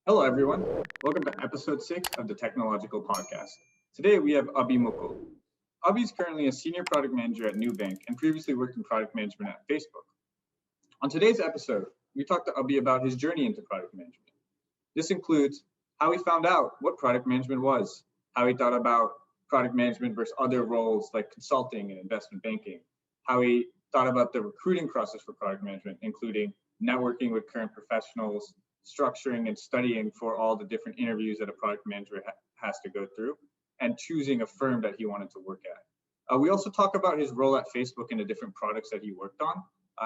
Hello, everyone. Welcome to episode 6 of the Technological Podcast. Today we have Abhi Muchhal. Abhi is currently a senior product manager at Nubank and previously worked in product management at Facebook. On today's episode, we talked to Abhi about his journey into product management. This includes how he found out what product management was, how he thought about product management versus other roles like consulting and investment banking, how he thought about the recruiting process for product management, including networking with current professionals, structuring and studying for all the different interviews that a product manager has to go through, and choosing a firm that he wanted to work at. We also talk about his role at Facebook and the different products that he worked on.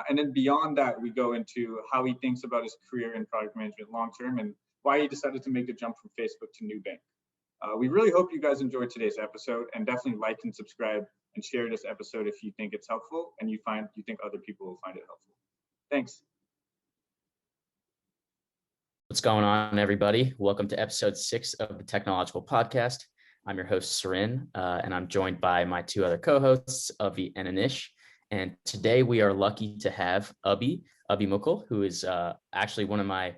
And then beyond that, we go into how he thinks about his career in product management long term and why he decided to make the jump from Facebook to Nubank. We really hope you guys enjoyed today's episode, and definitely like and subscribe and share this episode if you think it's helpful and you think other people will find it helpful. Thanks. What's going on, everybody? Welcome to episode 6 of the Technological Podcast. I'm your host, Sarin, and I'm joined by my two other co-hosts, Abhi and Anish. And today we are lucky to have Abhi Muchhal, who is actually one of my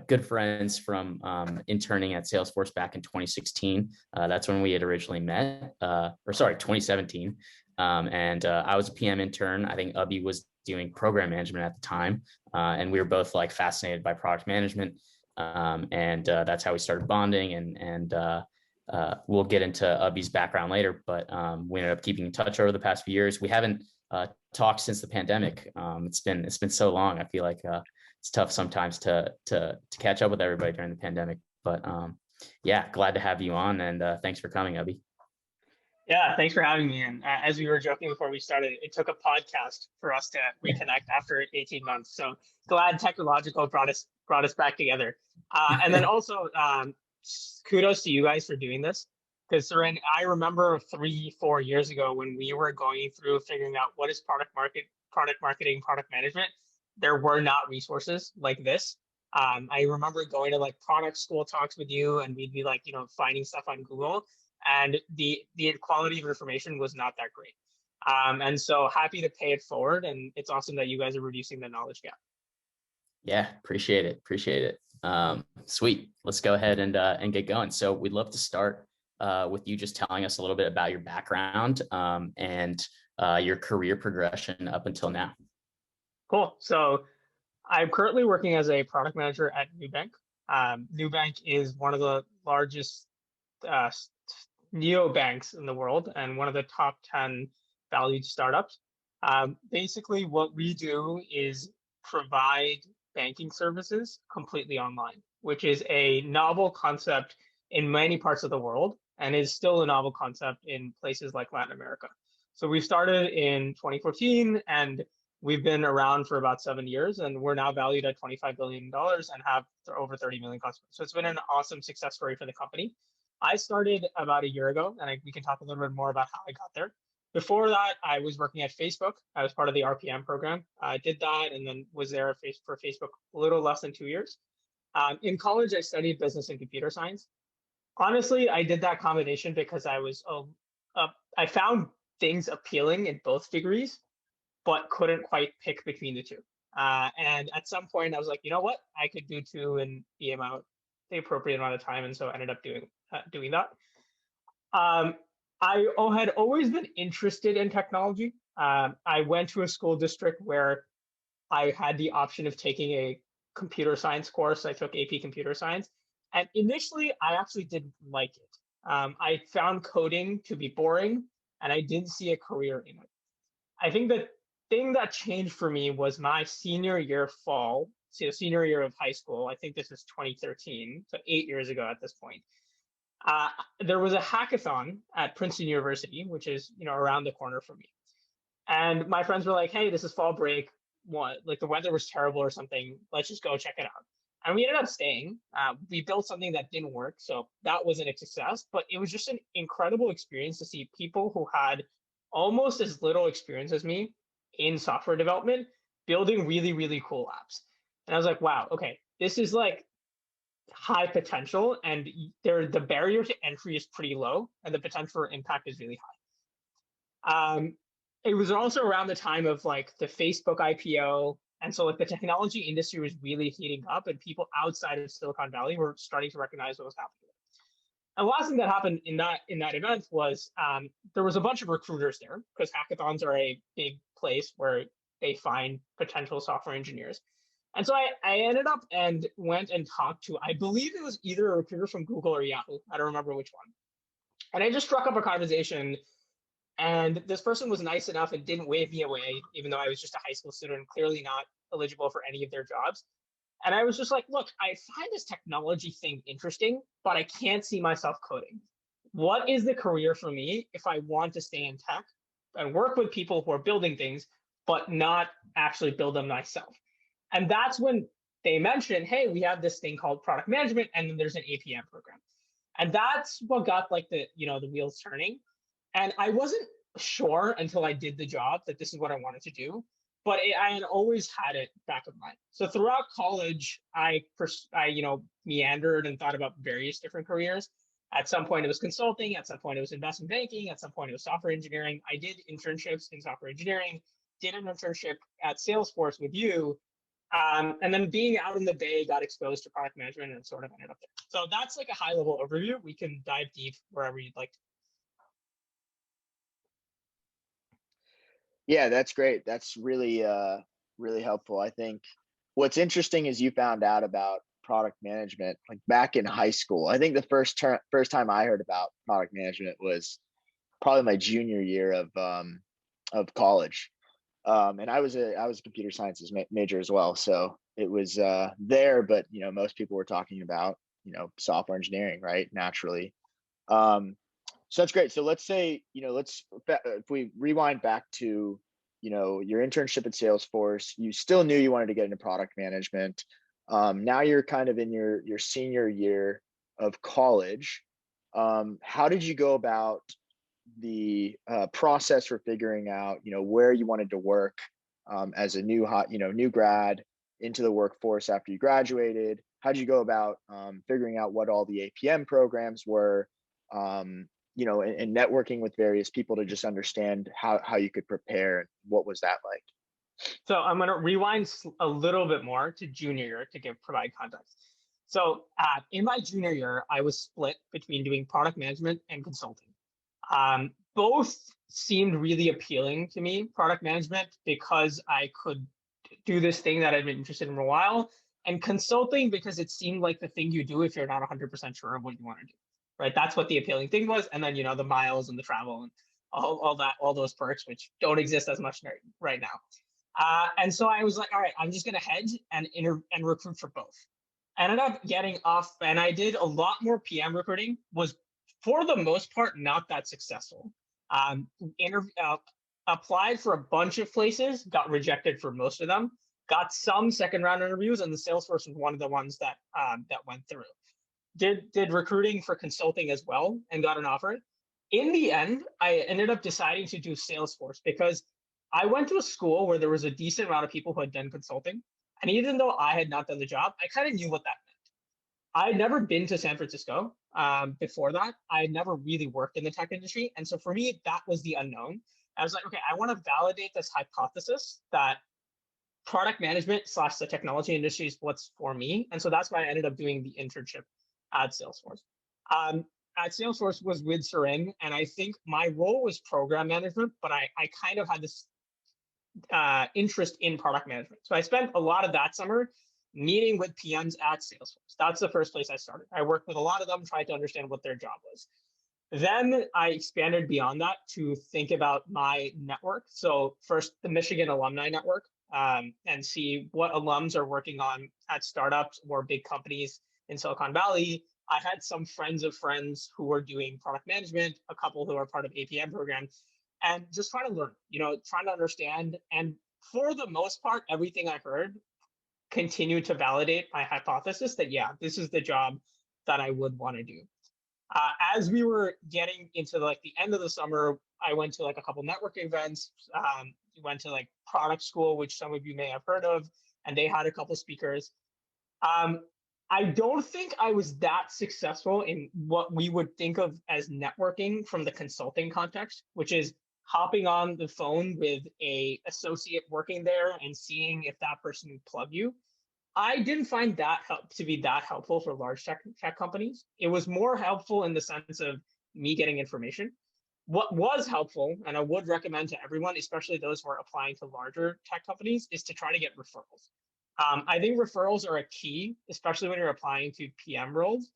good friends from interning at Salesforce back in 2016. That's when we had originally met, 2017. And I was a PM intern. I think Abhi was doing program management at the time. And we were both fascinated by product management. And that's how we started bonding. And we'll get into Abhi's background later, but we ended up keeping in touch over the past few years. We haven't talked since the pandemic. It's been so long. I feel like it's tough sometimes to catch up with everybody during the pandemic, but yeah, glad to have you on, and thanks for coming, Abhi. Yeah, thanks for having me. And as we were joking before we started, it took a podcast for us to reconnect after 18 months. So glad Technological brought us back together. And then also kudos to you guys for doing this, because Sarin, I remember 3-4 years ago when we were going through figuring out what is product marketing, product management. There were not resources like this. I remember going to product school talks with you, and we'd be finding stuff on Google, and the quality of information was not that great. And so happy to pay it forward, and it's awesome that you guys are reducing the knowledge gap. Yeah, appreciate it. Sweet. Let's go ahead and get going. So we'd love to start with you just telling us a little bit about your background and your career progression up until now. Cool. So I'm currently working as a product manager at Nubank. Nubank is one of the largest neobanks in the world and one of the top 10 valued startups. Basically, what we do is provide banking services completely online, which is a novel concept in many parts of the world and is still a novel concept in places like Latin America. So we started in 2014 and we've been around for about 7 years, and we're now valued at $25 billion and have over 30 million customers. So it's been an awesome success story for the company. I started about a year ago, and we can talk a little bit more about how I got there. Before that, I was working at Facebook. I was part of the RPM program. I did that and then was there for Facebook a little less than 2 years. In college, I studied business and computer science. Honestly, I did that combination because I found things appealing in both degrees, but couldn't quite pick between the two. And at some point, I was like, you know what? I could do two and the appropriate amount of time, and so I ended up doing that. I had always been interested in technology. I went to a school district where I had the option of taking a computer science course. I took AP Computer Science, and initially, I actually didn't like it. I found coding to be boring, and I didn't see a career in it. I think the thing that changed for me was my senior year fall, so senior year of high school. I think this is 2013, so 8 years ago at this point. There was a hackathon at Princeton University, which is around the corner from me. And my friends were like, "Hey, this is fall break. The weather was terrible or something. Let's just go check it out." And we ended up staying. We built something that didn't work, so that wasn't a success. But it was just an incredible experience to see people who had almost as little experience as me in software development building really, really cool apps. And I was like, wow, okay, this is high potential, and the barrier to entry is pretty low, and the potential for impact is really high. It was also around the time of the Facebook IPO And so like the technology industry was really heating up, and people outside of Silicon Valley were starting to recognize what was happening. And the last thing that happened in that event was there was a bunch of recruiters there, because hackathons are a big place where they find potential software engineers. And so I ended up and went and talked to, I believe it was either a recruiter from Google or Yahoo. I don't remember which one. And I just struck up a conversation, and this person was nice enough and didn't wave me away, even though I was just a high school student and clearly not eligible for any of their jobs. And I was just like, look, I find this technology thing interesting, but I can't see myself coding. What is the career for me if I want to stay in tech and work with people who are building things, but not actually build them myself? And that's when they mentioned, hey, we have this thing called product management, and then there's an APM program. And that's what got like the wheels turning. And I wasn't sure until I did the job that this is what I wanted to do, but I had always had it back of mind. So throughout college, I meandered and thought about various different careers. At some point it was consulting, at some point it was investment banking, at some point it was software engineering. I did internships in software engineering, did an internship at Salesforce with you, and then being out in the Bay, got exposed to product management and sort of ended up there. So that's like a high level overview. We can dive deep wherever you'd like to. Yeah, that's great. That's really really helpful. I think what's interesting is you found out about product management like back in high school. I think the first time I heard about product management was probably my junior year of college. And I was a computer sciences major as well, so it was there. But most people were talking about software engineering, right? Naturally. So that's great. So let's say if we rewind back to your internship at Salesforce, you still knew you wanted to get into product management. Now you're kind of in your senior year of college. How did you go about the process for figuring out where you wanted to work as a new grad into the workforce after you graduated? How did you go about figuring out what all the APM programs were, and networking with various people to just understand how you could prepare? What was that like? So I'm going to rewind a little bit more to junior year to provide context. So in my junior year, I was split between doing product management and consulting. Both seemed really appealing to me. Product management, because I could do this thing that I've been interested in for a while, and consulting because it seemed like the thing you do if you're not 100% sure of what you want to do, right? That's what the appealing thing was. And then, the miles and the travel and all those perks, which don't exist as much right now. And so I was like, all right, I'm just going to hedge and recruit for both. I ended up getting off, and I did a lot more PM recruiting, was for the most part not that successful. Applied for a bunch of places, got rejected for most of them, got some second round interviews, and the Salesforce was one of the ones that went through. Did recruiting for consulting as well and got an offer. In the end, I ended up deciding to do Salesforce because I went to a school where there was a decent amount of people who had done consulting. And even though I had not done the job, I kind of knew what that meant. I had never been to San Francisco before that. I had never really worked in the tech industry. And so for me, that was the unknown. I was like, okay, I want to validate this hypothesis that product management / the technology industry is what's for me. And so that's why I ended up doing the internship at Salesforce. At Salesforce was with Surin, and I think my role was program management, but I kind of had this interest in product management. So I spent a lot of that summer meeting with PMs at Salesforce. That's the first place I started. I worked with a lot of them, tried to understand what their job was. Then I expanded beyond that to think about my network. So first, the Michigan Alumni Network, and see what alums are working on at startups or big companies in Silicon Valley. I had some friends of friends who were doing product management, a couple who are part of APM programs, and just trying to learn, trying to understand. And for the most part, everything I heard continued to validate my hypothesis that, yeah, this is the job that I would want to do. As we were getting into the end of the summer, I went to a couple networking events, went to product school, which some of you may have heard of, and they had a couple speakers. I don't think I was that successful in what we would think of as networking from the consulting context, which is hopping on the phone with a associate working there and seeing if that person would plug you. I didn't find that to be that helpful for large tech companies. It was more helpful in the sense of me getting information. What was helpful, and I would recommend to everyone, especially those who are applying to larger tech companies, is to try to get referrals. I think referrals are a key, especially when you're applying to PM roles,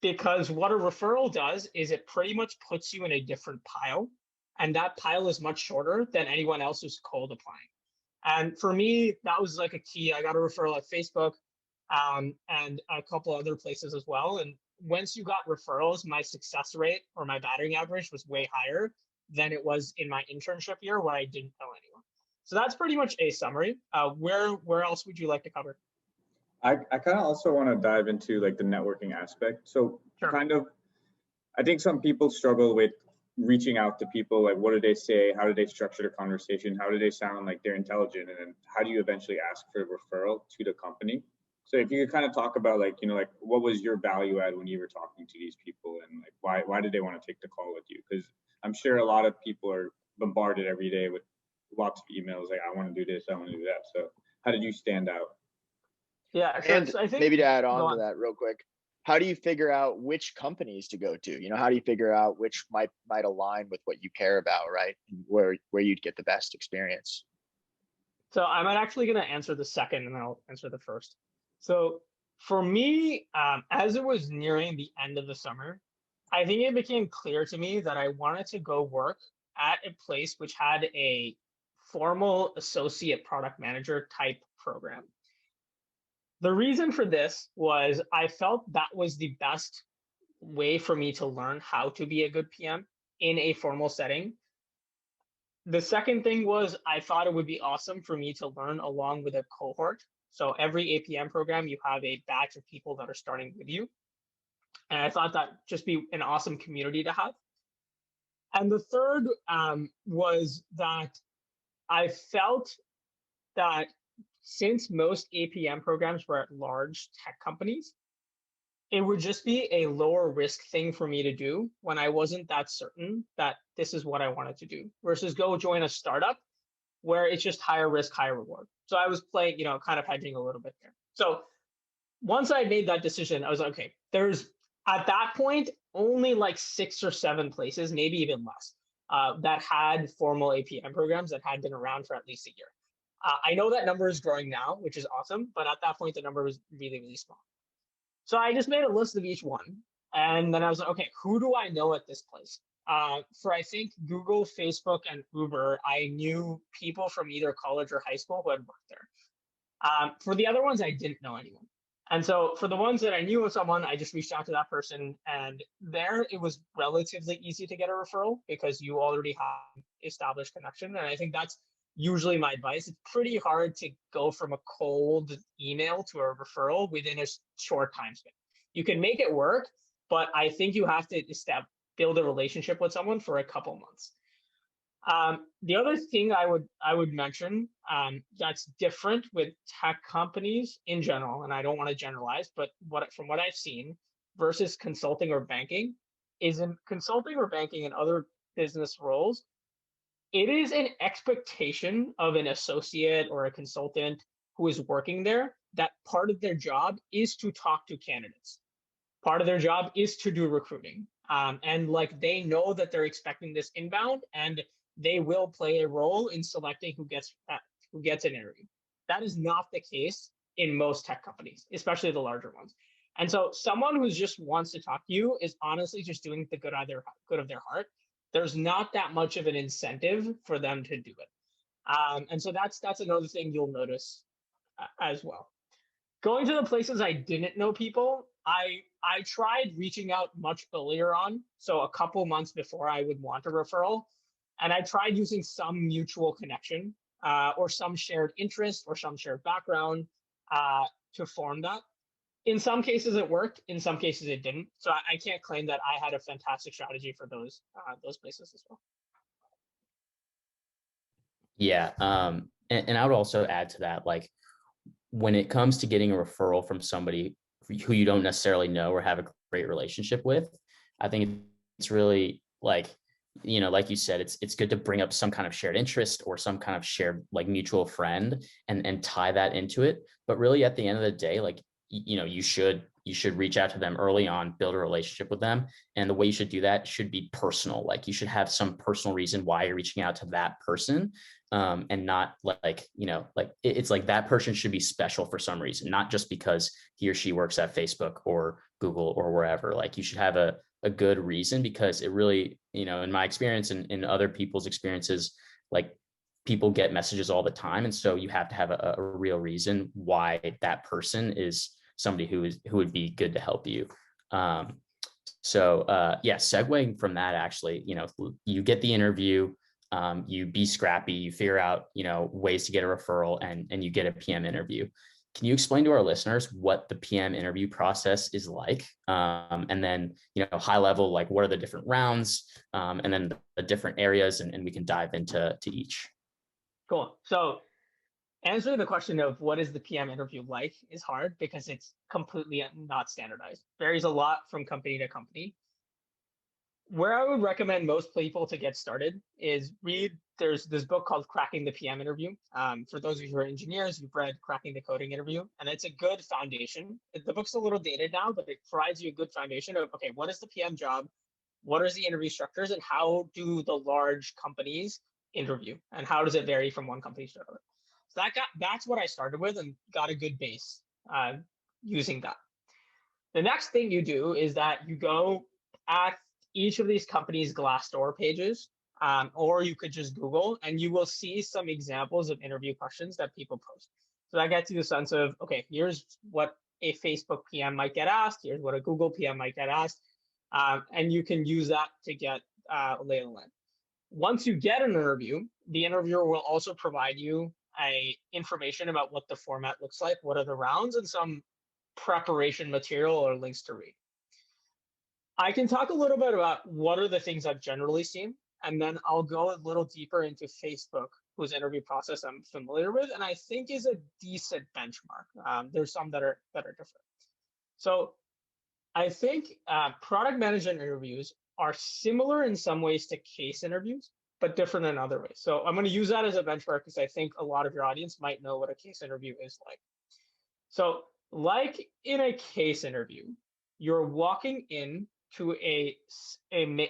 because what a referral does is it pretty much puts you in a different pile, and that pile is much shorter than anyone else who's cold applying. And for me, that was like a key. I got a referral at Facebook and a couple other places as well. And once you got referrals, my success rate or my batting average was way higher than it was in my internship year where I didn't know anyone. So that's pretty much a summary. Where else would you like to cover? I kind of also want to dive into like the networking aspect. So Sure. I think some people struggle with reaching out to people. Like, what do they say? How do they structure the conversation? How do they sound like they're intelligent? And then how do you eventually ask for a referral to the company? So if you could kind of talk about like, like what was your value add when you were talking to these people, and like why did they want to take the call with you? Because I'm sure a lot of people are bombarded every day with lots of emails like, I want to do this, I want to do that. So how did you stand out? Yeah, And so I think maybe to add on to that real quick, how do you figure out which companies to go to? How do you figure out which might align with what you care about, right? And where you'd get the best experience? So I'm actually going to answer the second, and then I'll answer the first. So for me, as it was nearing the end of the summer, I think it became clear to me that I wanted to go work at a place which had a formal associate product manager type program. The reason for this was I felt that was the best way for me to learn how to be a good PM in a formal setting. The second thing was I thought it would be awesome for me to learn along with a cohort. So every APM program, you have a batch of people that are starting with you. And I thought that just be an awesome community to have. And the third was that I felt that since most APM programs were at large tech companies, it would just be a lower risk thing for me to do when I wasn't that certain that this is what I wanted to do versus go join a startup where it's just higher risk, higher reward. So I was playing, kind of hedging a little bit there. So once I made that decision, I was like, okay, there's at that point only like 6 or 7 places, maybe even less, that had formal APM programs that had been around for at least a year. I know that number is growing now, which is awesome, but at that point, the number was really, really small. So I just made a list of each one. And then I was like, okay, who do I know at this place? For I think Google, Facebook, and Uber, I knew people from either college or high school who had worked there. For the other ones, I didn't know anyone. And so for the ones that I knew of someone, I just reached out to that person. And there it was relatively easy to get a referral because you already have established connection. And I think that's usually my advice. It's pretty hard to go from a cold email to a referral within a short time span. You can make it work, but I think you have to build a relationship with someone for a couple months. The other thing I would mention that's different with tech companies in general, and I don't want to generalize, but from what I've seen versus consulting or banking, is in consulting or banking and other business roles, it is an expectation of an associate or a consultant who is working there that part of their job is to talk to candidates. Part of their job is to do recruiting. And like they know that they're expecting this inbound and they will play a role in selecting who gets an interview. That is not the case in most tech companies, especially the larger ones. And so someone who just wants to talk to you is honestly just doing the good of their heart. There's not that much of an incentive for them to do it. And so that's another thing you'll notice as well. Going to the places I didn't know people, I tried reaching out much earlier on. So a couple months before I would want a referral. And I tried using some mutual connection or some shared interest or some shared background to form that. In some cases it worked, in some cases it didn't. So I can't claim that I had a fantastic strategy for those places as well. Yeah. And I would also add to that, like when it comes to getting a referral from somebody who you don't necessarily know or have a great relationship with, I think it's really like like you said, it's good to bring up some kind of shared interest or some kind of shared like mutual friend and tie that into it. But really at the end of the day, like, you should reach out to them early on, build a relationship with them. And the way you should do that should be personal. Like you should have some personal reason why you're reaching out to that person. And not like, it's like that person should be special for some reason, not just because he or she works at Facebook or Google or wherever. Like you should have a good reason, because it really, in my experience and in other people's experiences, like people get messages all the time. And so you have to have a real reason why that person is somebody who would be good to help you. Segueing from that, actually, you get the interview, you be scrappy, you figure out, ways to get a referral, and you get a PM interview. Can you explain to our listeners what the PM interview process is like? And then, high level, like what are the different rounds, and then the different areas, and we can dive into each. Cool. So answering the question of what is the PM interview like is hard because it's completely not standardized. Varies a lot from company to company. Where I would recommend most people to get started is there's this book called Cracking the PM Interview. For those of you who are engineers, you've read Cracking the Coding Interview, and it's a good foundation. The book's a little dated now, but it provides you a good foundation of, okay, what is the PM job? What are the interview structures, and how do the large companies interview, and how does it vary from one company to another? So that's what I started with and got a good base using that. The next thing you do is that you go at each of these companies' Glassdoor pages, or you could just Google, and you will see some examples of interview questions that people post. So that gets you a sense of, okay, here's what a Facebook PM might get asked, here's what a Google PM might get asked, and you can use that to get lay of the land. Once you get an interview, the interviewer will also provide you information about what the format looks like, what are the rounds, and some preparation material or links to read. I can talk a little bit about what are the things I've generally seen, and then I'll go a little deeper into Facebook, whose interview process I'm familiar with, and I think is a decent benchmark. There's some that are different. So I think product management interviews are similar in some ways to case interviews, but different in other ways. So I'm going to use that as a benchmark because I think a lot of your audience might know what a case interview is like. So like in a case interview, you're walking in to a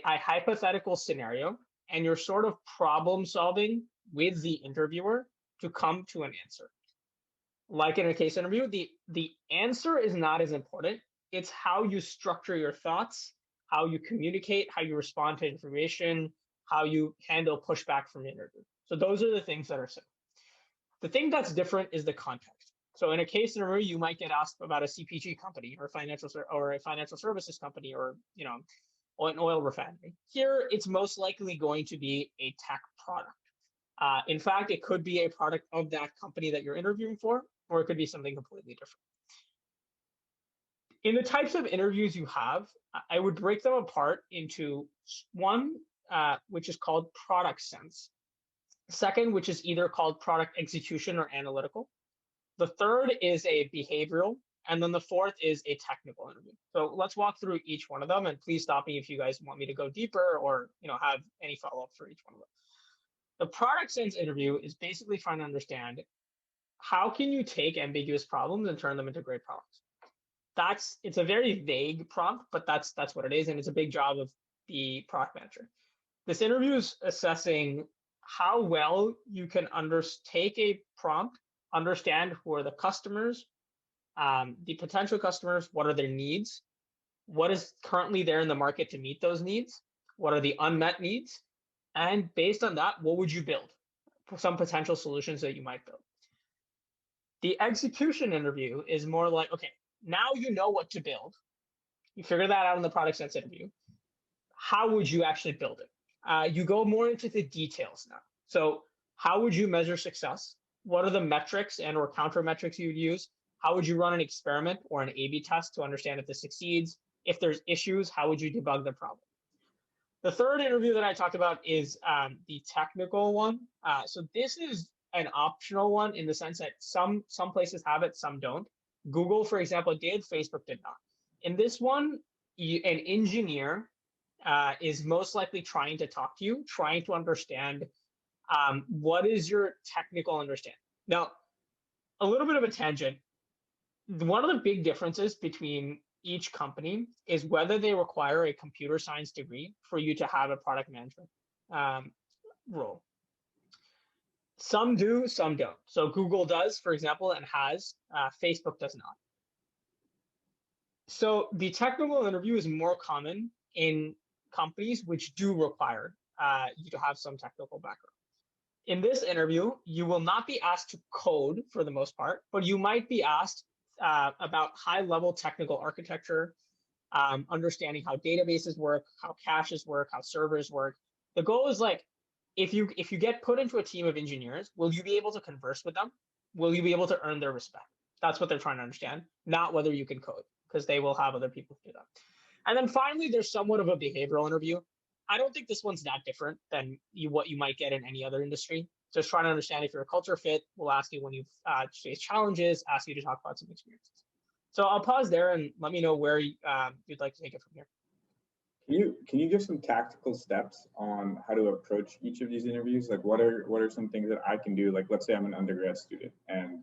hypothetical scenario, and you're sort of problem solving with the interviewer to come to an answer. Like in a case interview, the answer is not as important. It's how you structure your thoughts, how you communicate, how you respond to information, how you handle pushback from the interview. So those are the things that are similar. The thing that's different is the context. So in a case interview, you might get asked about a CPG company or a financial services company, or an oil refinery. Here, it's most likely going to be a tech product. In fact, it could be a product of that company that you're interviewing for, or it could be something completely different. In the types of interviews you have, I would break them apart into one, which is called product sense. Second, which is either called product execution or analytical. The third is a behavioral, and then the fourth is a technical interview. So let's walk through each one of them, and please stop me if you guys want me to go deeper or have any follow-up for each one of them. The product sense interview is basically trying to understand how can you take ambiguous problems and turn them into great products. It's a very vague prompt, but that's what it is, and it's a big job of the product manager. This interview is assessing how well you can take a prompt, understand who are the customers, the potential customers, what are their needs, what is currently there in the market to meet those needs, what are the unmet needs, and based on that, what would you build? Some potential solutions that you might build. The execution interview is more like, okay, now you know what to build. You figure that out in the product sense interview. How would you actually build it? You go more into the details now. So how would you measure success? What are the metrics and or counter metrics you would use? How would you run an experiment or an A/B test to understand if this succeeds? If there's issues, how would you debug the problem? The third interview that I talked about is the technical one. So this is an optional one in the sense that some places have it, some don't. Google, for example, did, Facebook did not. In this one, an engineer is most likely trying to talk to you, trying to understand what is your technical understanding. Now, a little bit of a tangent. One of the big differences between each company is whether they require a computer science degree for you to have a product management role. Some do, some don't. So Google does, for example, and has. Facebook does not. So the technical interview is more common in companies which do require you to have some technical background. In this interview, you will not be asked to code for the most part, but you might be asked about high-level technical architecture, understanding how databases work, how caches work, how servers work. The goal is like, if you get put into a team of engineers, will you be able to converse with them? Will you be able to earn their respect? That's what they're trying to understand, not whether you can code, because they will have other people do that. And then finally, there's somewhat of a behavioral interview. I don't think this one's that different than what you might get in any other industry. Just trying to understand if you're a culture fit. We'll ask you when you've faced challenges, ask you to talk about some experiences. So I'll pause there and let me know where you'd like to take it from here. Can you give some tactical steps on how to approach each of these interviews? Like what are some things that I can do? Like let's say I'm an undergrad student and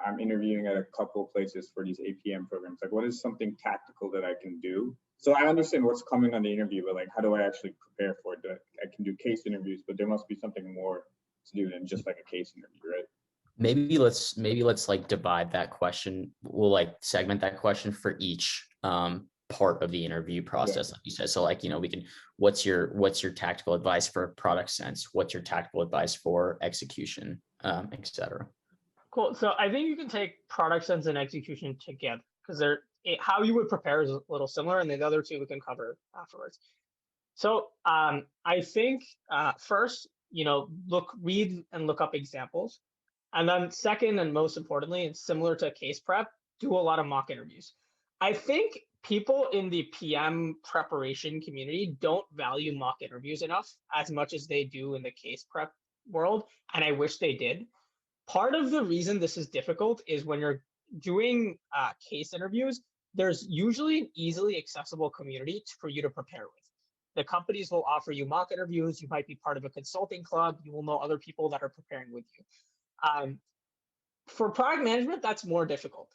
I'm interviewing at a couple of places for these APM programs. Like what is something tactical that I can do? So I understand what's coming on the interview, but like how do I actually prepare for it? I can do case interviews, but there must be something more to do than just like a case interview, right? Maybe let's like divide that question. We'll like segment that question for each part of the interview process, like you said. So like, we can, what's your tactical advice for product sense? What's your tactical advice for execution, etc. Cool. So I think you can take product sense and execution together because how you would prepare is a little similar, and the other two we can cover afterwards. So I think first, read and look up examples. And then second, and most importantly, and similar to case prep, do a lot of mock interviews. I think people in the PM preparation community don't value mock interviews enough as much as they do in the case prep world, and I wish they did. Part of the reason this is difficult is when you're doing case interviews, there's usually an easily accessible community for you to prepare with. The companies will offer you mock interviews. You might be part of a consulting club. You will know other people that are preparing with you. For product management, that's more difficult.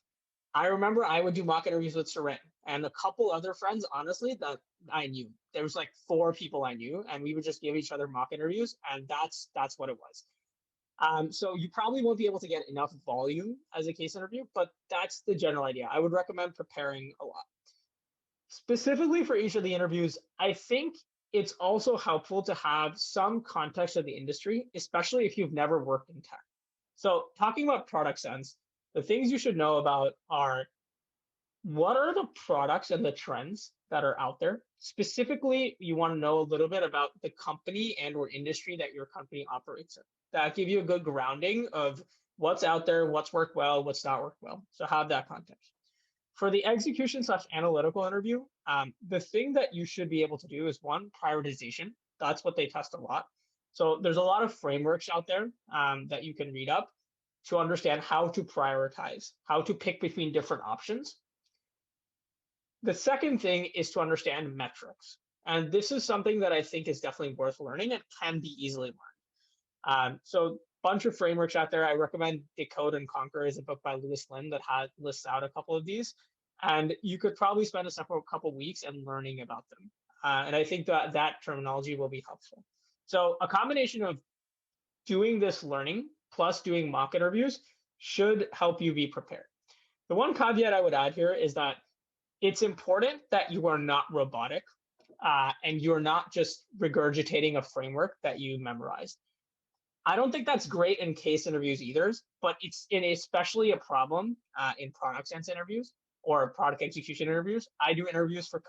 I remember I would do mock interviews with Seren and a couple other friends, honestly, that I knew. There was like 4 people I knew, and we would just give each other mock interviews, and that's what it was. So you probably won't be able to get enough volume as a case interview, but that's the general idea. I would recommend preparing a lot. Specifically for each of the interviews, I think it's also helpful to have some context of the industry, especially if you've never worked in tech. So talking about product sense, the things you should know about are what are the products and the trends that are out there. Specifically, you want to know a little bit about the company and or industry that your company operates in. That give you a good grounding of what's out there, what's worked well, what's not worked well. So have that context. For the execution/analytical interview, the thing that you should be able to do is one, prioritization. That's what they test a lot. So there's a lot of frameworks out there that you can read up to understand how to prioritize, how to pick between different options. The second thing is to understand metrics. And this is something that I think is definitely worth learning and can be easily learned. So bunch of frameworks out there. I recommend Decode and Conquer is a book by Lewis Lin that lists out a couple of these. And you could probably spend a separate couple weeks and learning about them. And I think that terminology will be helpful. So a combination of doing this learning plus doing mock interviews should help you be prepared. The one caveat I would add here is that it's important that you are not robotic and you're not just regurgitating a framework that you memorized. I don't think that's great in case interviews either, but it's especially a problem in product sense interviews or product execution interviews. I do interviews for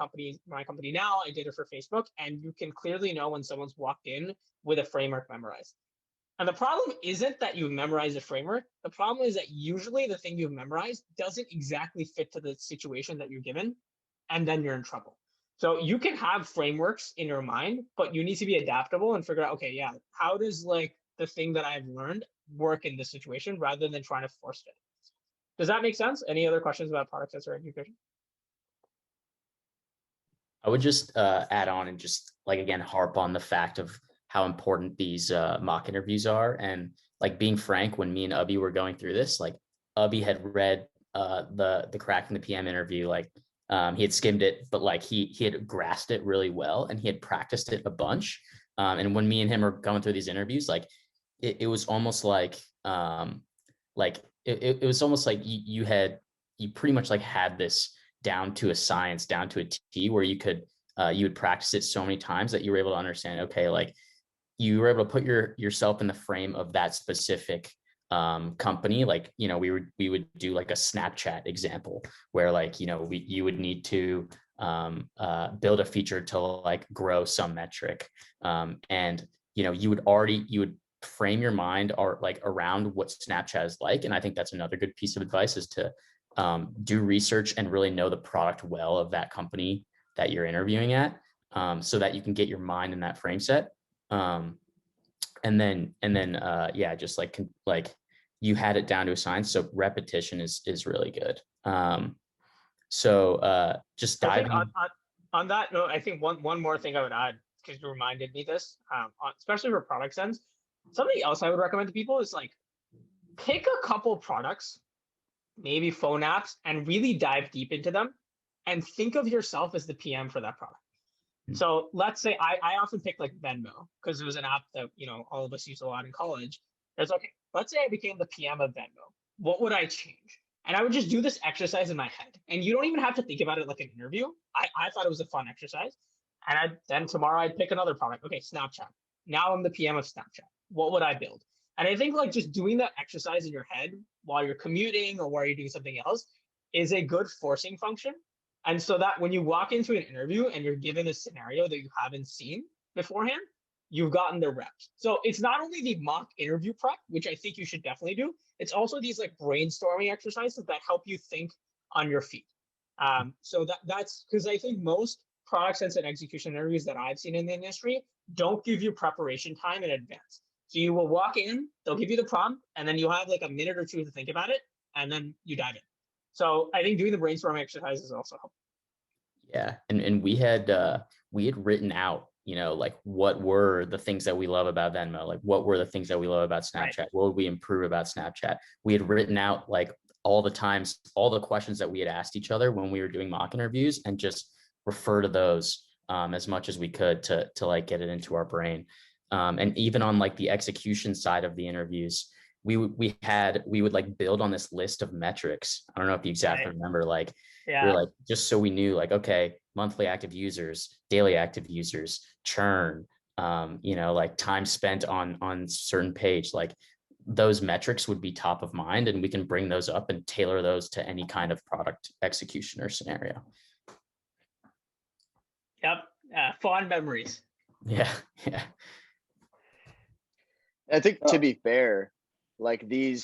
my company now. I did it for Facebook, and you can clearly know when someone's walked in with a framework memorized. And the problem isn't that you've memorized a framework. The problem is that usually the thing you've memorized doesn't exactly fit to the situation that you're given, and then you're in trouble. So you can have frameworks in your mind, but you need to be adaptable and figure out, okay, yeah, how does like the thing that I've learned work in this situation rather than trying to force it. Does that make sense? Any other questions about product sense or execution? I would just add on and just like, again, harp on the fact of how important these mock interviews are. And like being frank, when me and Abhi were going through this, like Abhi had read the Cracking the PM interview, like he had skimmed it, but like he had grasped it really well and he had practiced it a bunch. And when me and him are going through these interviews, like it was almost like it was almost like you pretty much like had this down to a science, down to a T, where you would practice it so many times that you were able to understand, okay, like you were able to put yourself in the frame of that specific company. Like, we would do like a Snapchat example where like, you would need to build a feature to like grow some metric. And, you would frame your mind or like around what Snapchat is like. And I think that's another good piece of advice is to do research and really know the product well of that company that you're interviewing at, so that you can get your mind in that frame set. And then just like you had it down to a science. So repetition is really good. Just diving on that note, I think one more thing I would add, because you reminded me this, especially for product sense, something else I would recommend to people is like pick a couple products, maybe phone apps, and really dive deep into them and think of yourself as the PM for that product. So let's say I often pick like Venmo because it was an app that, all of us used a lot in college. It's okay. Let's say I became the PM of Venmo. What would I change? And I would just do this exercise in my head. And you don't even have to think about it like an interview. I thought it was a fun exercise. And then tomorrow I'd pick another product. Okay, Snapchat. Now I'm the PM of Snapchat. What would I build? And I think like just doing that exercise in your head while you're commuting or while you're doing something else is a good forcing function. And so that when you walk into an interview and you're given a scenario that you haven't seen beforehand, you've gotten the reps. So it's not only the mock interview prep, which I think you should definitely do, it's also these like brainstorming exercises that help you think on your feet. So that's because I think most product sense and execution interviews that I've seen in the industry don't give you preparation time in advance. So you will walk in, they'll give you the prompt, and then you'll have like a minute or two to think about it, and then you dive in. So I think doing the brainstorming exercises also help. Yeah. And we had written out, like what were the things that we love about Venmo? Like what were the things that we love about Snapchat? Right. What would we improve about Snapchat? We had written out like all the questions that we had asked each other when we were doing mock interviews and just refer to those as much as we could to like get it into our brain. And even on like the execution side of the interviews, we would like build on this list of metrics. I don't know if you exactly remember, like, we were like, just so we knew like, okay, monthly active users, daily active users, churn, like time spent on certain page, like those metrics would be top of mind and we can bring those up and tailor those to any kind of product execution or scenario. Yep. Fond memories. Yeah. I think to be fair, like the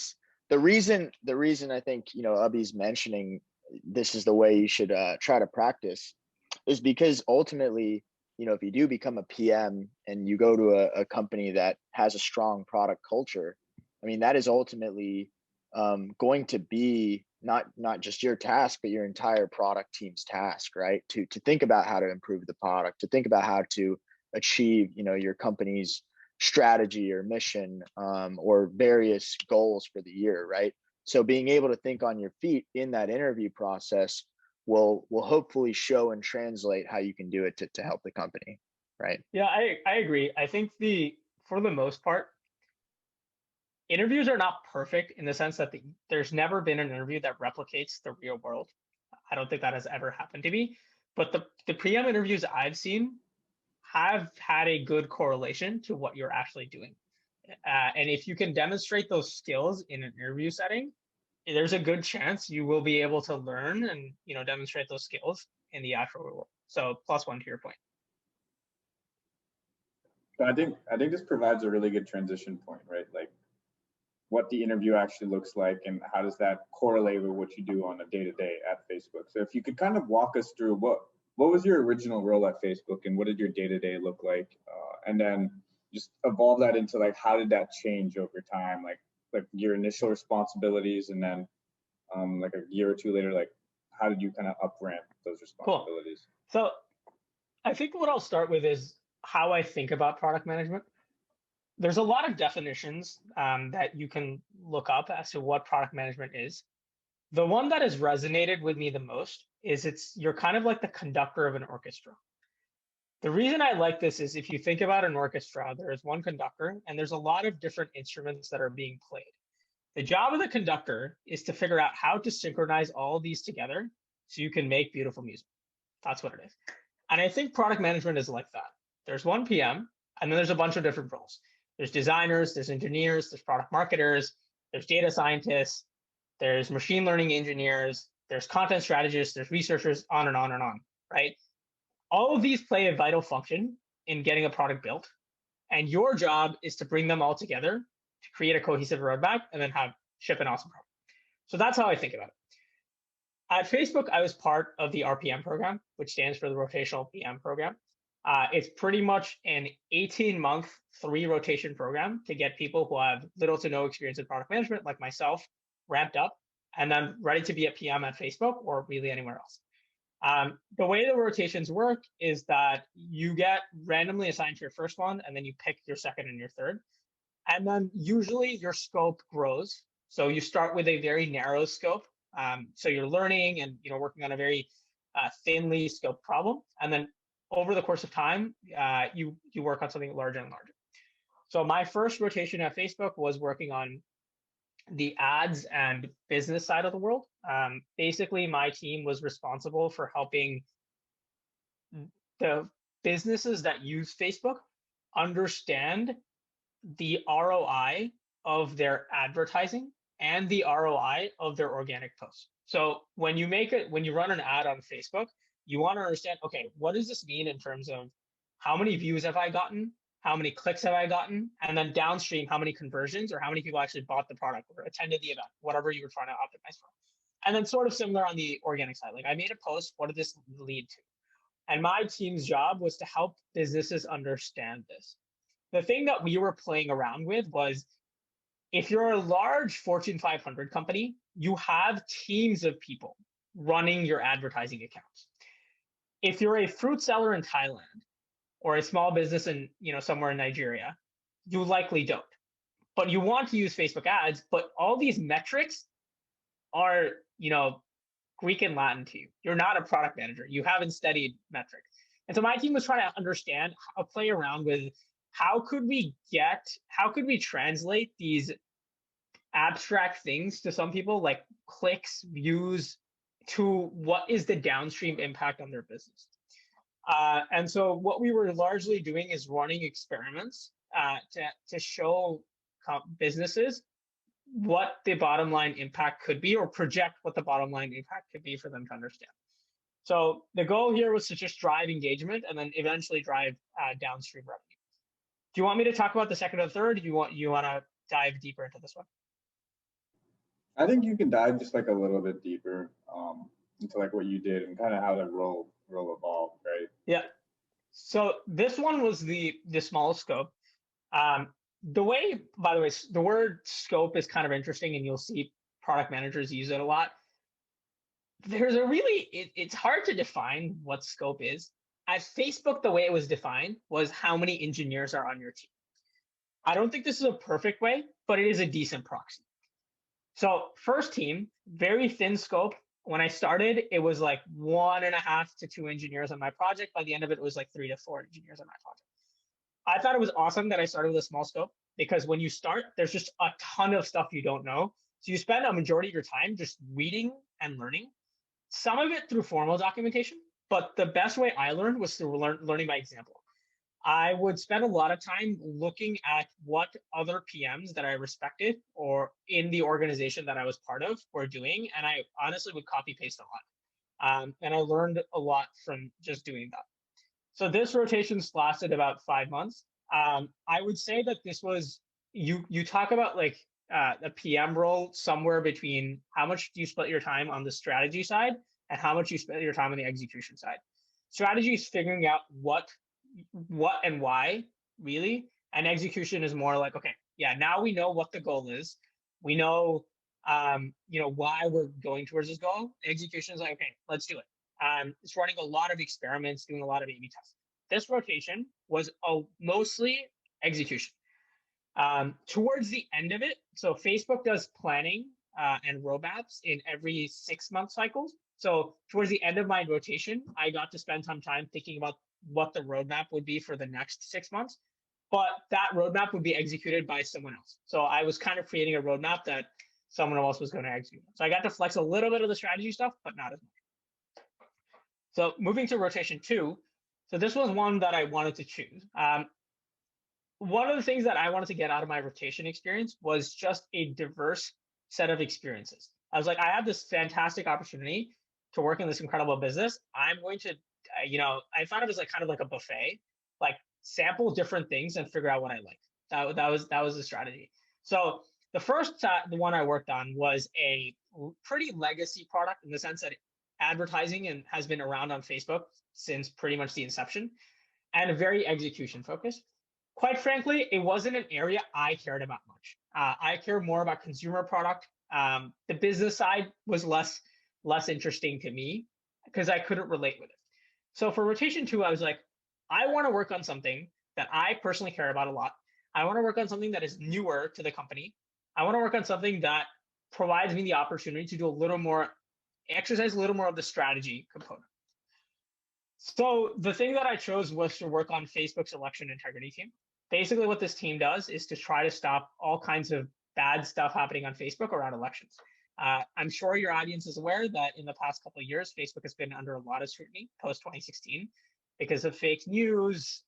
reason I think, Abhi's mentioning this is the way you should try to practice is because ultimately, if you do become a PM and you go to a company that has a strong product culture, I mean, that is ultimately going to be not just your task, but your entire product team's task, right? To think about how to improve the product, to think about how to achieve, your company's strategy or mission or various goals for the year, right? So being able to think on your feet in that interview process will hopefully show and translate how you can do it to help the company, right? Yeah, I agree. I think for the most part, interviews are not perfect in the sense that there's never been an interview that replicates the real world. I don't think that has ever happened to me. But the PM interviews I've seen have had a good correlation to what you're actually doing. And if you can demonstrate those skills in an interview setting, there's a good chance you will be able to learn and demonstrate those skills in the actual world. So +1 to your point. I think this provides a really good transition point, right? Like what the interview actually looks like and how does that correlate with what you do on a day-to-day at Facebook. So if you could kind of walk us through what was your original role at Facebook and what did your day-to-day look like? And then just evolve that into like, how did that change over time? Like your initial responsibilities and then like a year or two later, like how did you kind of up ramp those responsibilities? Cool. So I think what I'll start with is how I think about product management. There's a lot of definitions that you can look up as to what product management is. The one that has resonated with me the most is you're kind of like the conductor of an orchestra. The reason I like this is if you think about an orchestra, there is one conductor and there's a lot of different instruments that are being played. The job of the conductor is to figure out how to synchronize all these together so you can make beautiful music. That's what it is. And I think product management is like that. There's one PM, and then there's a bunch of different roles. There's designers, there's engineers, there's product marketers, there's data scientists, there's machine learning engineers, there's content strategists, there's researchers, on and on and on, right? All of these play a vital function in getting a product built. And your job is to bring them all together to create a cohesive roadmap and then ship an awesome product. So that's how I think about it. At Facebook, I was part of the RPM program, which stands for the Rotational PM program. It's pretty much an 18-month, 3-rotation program to get people who have little to no experience in product management, like myself, ramped up, and then ready to be a PM at Facebook or really anywhere else. The way the rotations work is that you get randomly assigned to your first one, and then you pick your second and your third. And then usually your scope grows. So you start with a very narrow scope. So you're learning and working on a very thinly scoped problem. And then over the course of time, you work on something larger and larger. So my first rotation at Facebook was working on the ads and business side of the world. Basically, my team was responsible for helping the businesses that use Facebook understand the ROI of their advertising and the ROI of their organic posts. So when you run an ad on Facebook, you want to understand, okay, what does this mean in terms of how many views have I gotten? How many clicks have I gotten? And then downstream, how many conversions or how many people actually bought the product or attended the event, whatever you were trying to optimize for. And then sort of similar on the organic side, like I made a post, what did this lead to? And my team's job was to help businesses understand this. The thing that we were playing around with was, if you're a large Fortune 500 company, you have teams of people running your advertising accounts. If you're a fruit seller in Thailand or a small business in somewhere in Nigeria, you likely don't. But you want to use Facebook ads, but all these metrics are Greek and Latin to you. You're not a product manager. You haven't studied metrics. And so my team was trying to understand how play around with how could we translate these abstract things to some people, like clicks, views, to what is the downstream impact on their business. And so what we were largely doing is running experiments to show businesses what the bottom line impact could be, or project what the bottom line impact could be for them to understand. So the goal here was to just drive engagement and then eventually drive downstream revenue. Do you want me to talk about the second or third? Or do you want to dive deeper into this one? I think you can dive just like a little bit deeper into like what you did and kind of how that role evolved, right? Yeah. So this one was the smallest scope. By the way, the word scope is kind of interesting, and you'll see product managers use it a lot. It's hard to define what scope is. At Facebook, the way it was defined was how many engineers are on your team. I don't think this is a perfect way, but it is a decent proxy. So first team, very thin scope. When I started, it was like 1.5 to 2 engineers on my project. By the end of it, it was like 3 to 4 engineers on my project. I thought it was awesome that I started with a small scope, because when you start, there's just a ton of stuff you don't know. So you spend a majority of your time just reading and learning, some of it through formal documentation, but the best way I learned was through learning by example. I would spend a lot of time looking at what other PMs that I respected or in the organization that I was part of were doing, and I honestly would copy paste a lot. And I learned a lot from just doing that. So this rotation lasted about 5 months. I would say that this was, you talk about like a PM role somewhere between how much do you split your time on the strategy side and how much you spend your time on the execution side. Strategy is figuring out what and why, really, and execution is more like, okay, yeah, now we know what the goal is. We know, why we're going towards this goal. Execution is like, okay, let's do it. It's running a lot of experiments, doing a lot of A/B tests. This rotation was mostly execution. Towards the end of it, so Facebook does planning and roadmaps in every 6-month cycles. So towards the end of my rotation, I got to spend some time thinking about what the roadmap would be for the next 6 months. But that roadmap would be executed by someone else. So I was kind of creating a roadmap that someone else was going to execute. So I got to flex a little bit of the strategy stuff, but not as much. So moving to rotation 2. So this was one that I wanted to choose. One of the things that I wanted to get out of my rotation experience was just a diverse set of experiences. I was like, I have this fantastic opportunity to work in this incredible business. I'm going to, I thought it was like kind of like a buffet, like sample different things and figure out what I like. That was the strategy. So the first the one I worked on was a pretty legacy product in the sense that advertising and has been around on Facebook since pretty much the inception, and very execution focused. Quite frankly, it wasn't an area I cared about much. I care more about consumer product. The business side was less interesting to me because I couldn't relate with it. So for rotation 2, I was like, I want to work on something that I personally care about a lot. I want to work on something that is newer to the company. I want to work on something that provides me the opportunity to do exercise a little more of the strategy component. So the thing that I chose was to work on Facebook's election integrity team. Basically, what this team does is to try to stop all kinds of bad stuff happening on Facebook around elections. I'm sure your audience is aware that in the past couple of years, Facebook has been under a lot of scrutiny post 2016 because of fake news,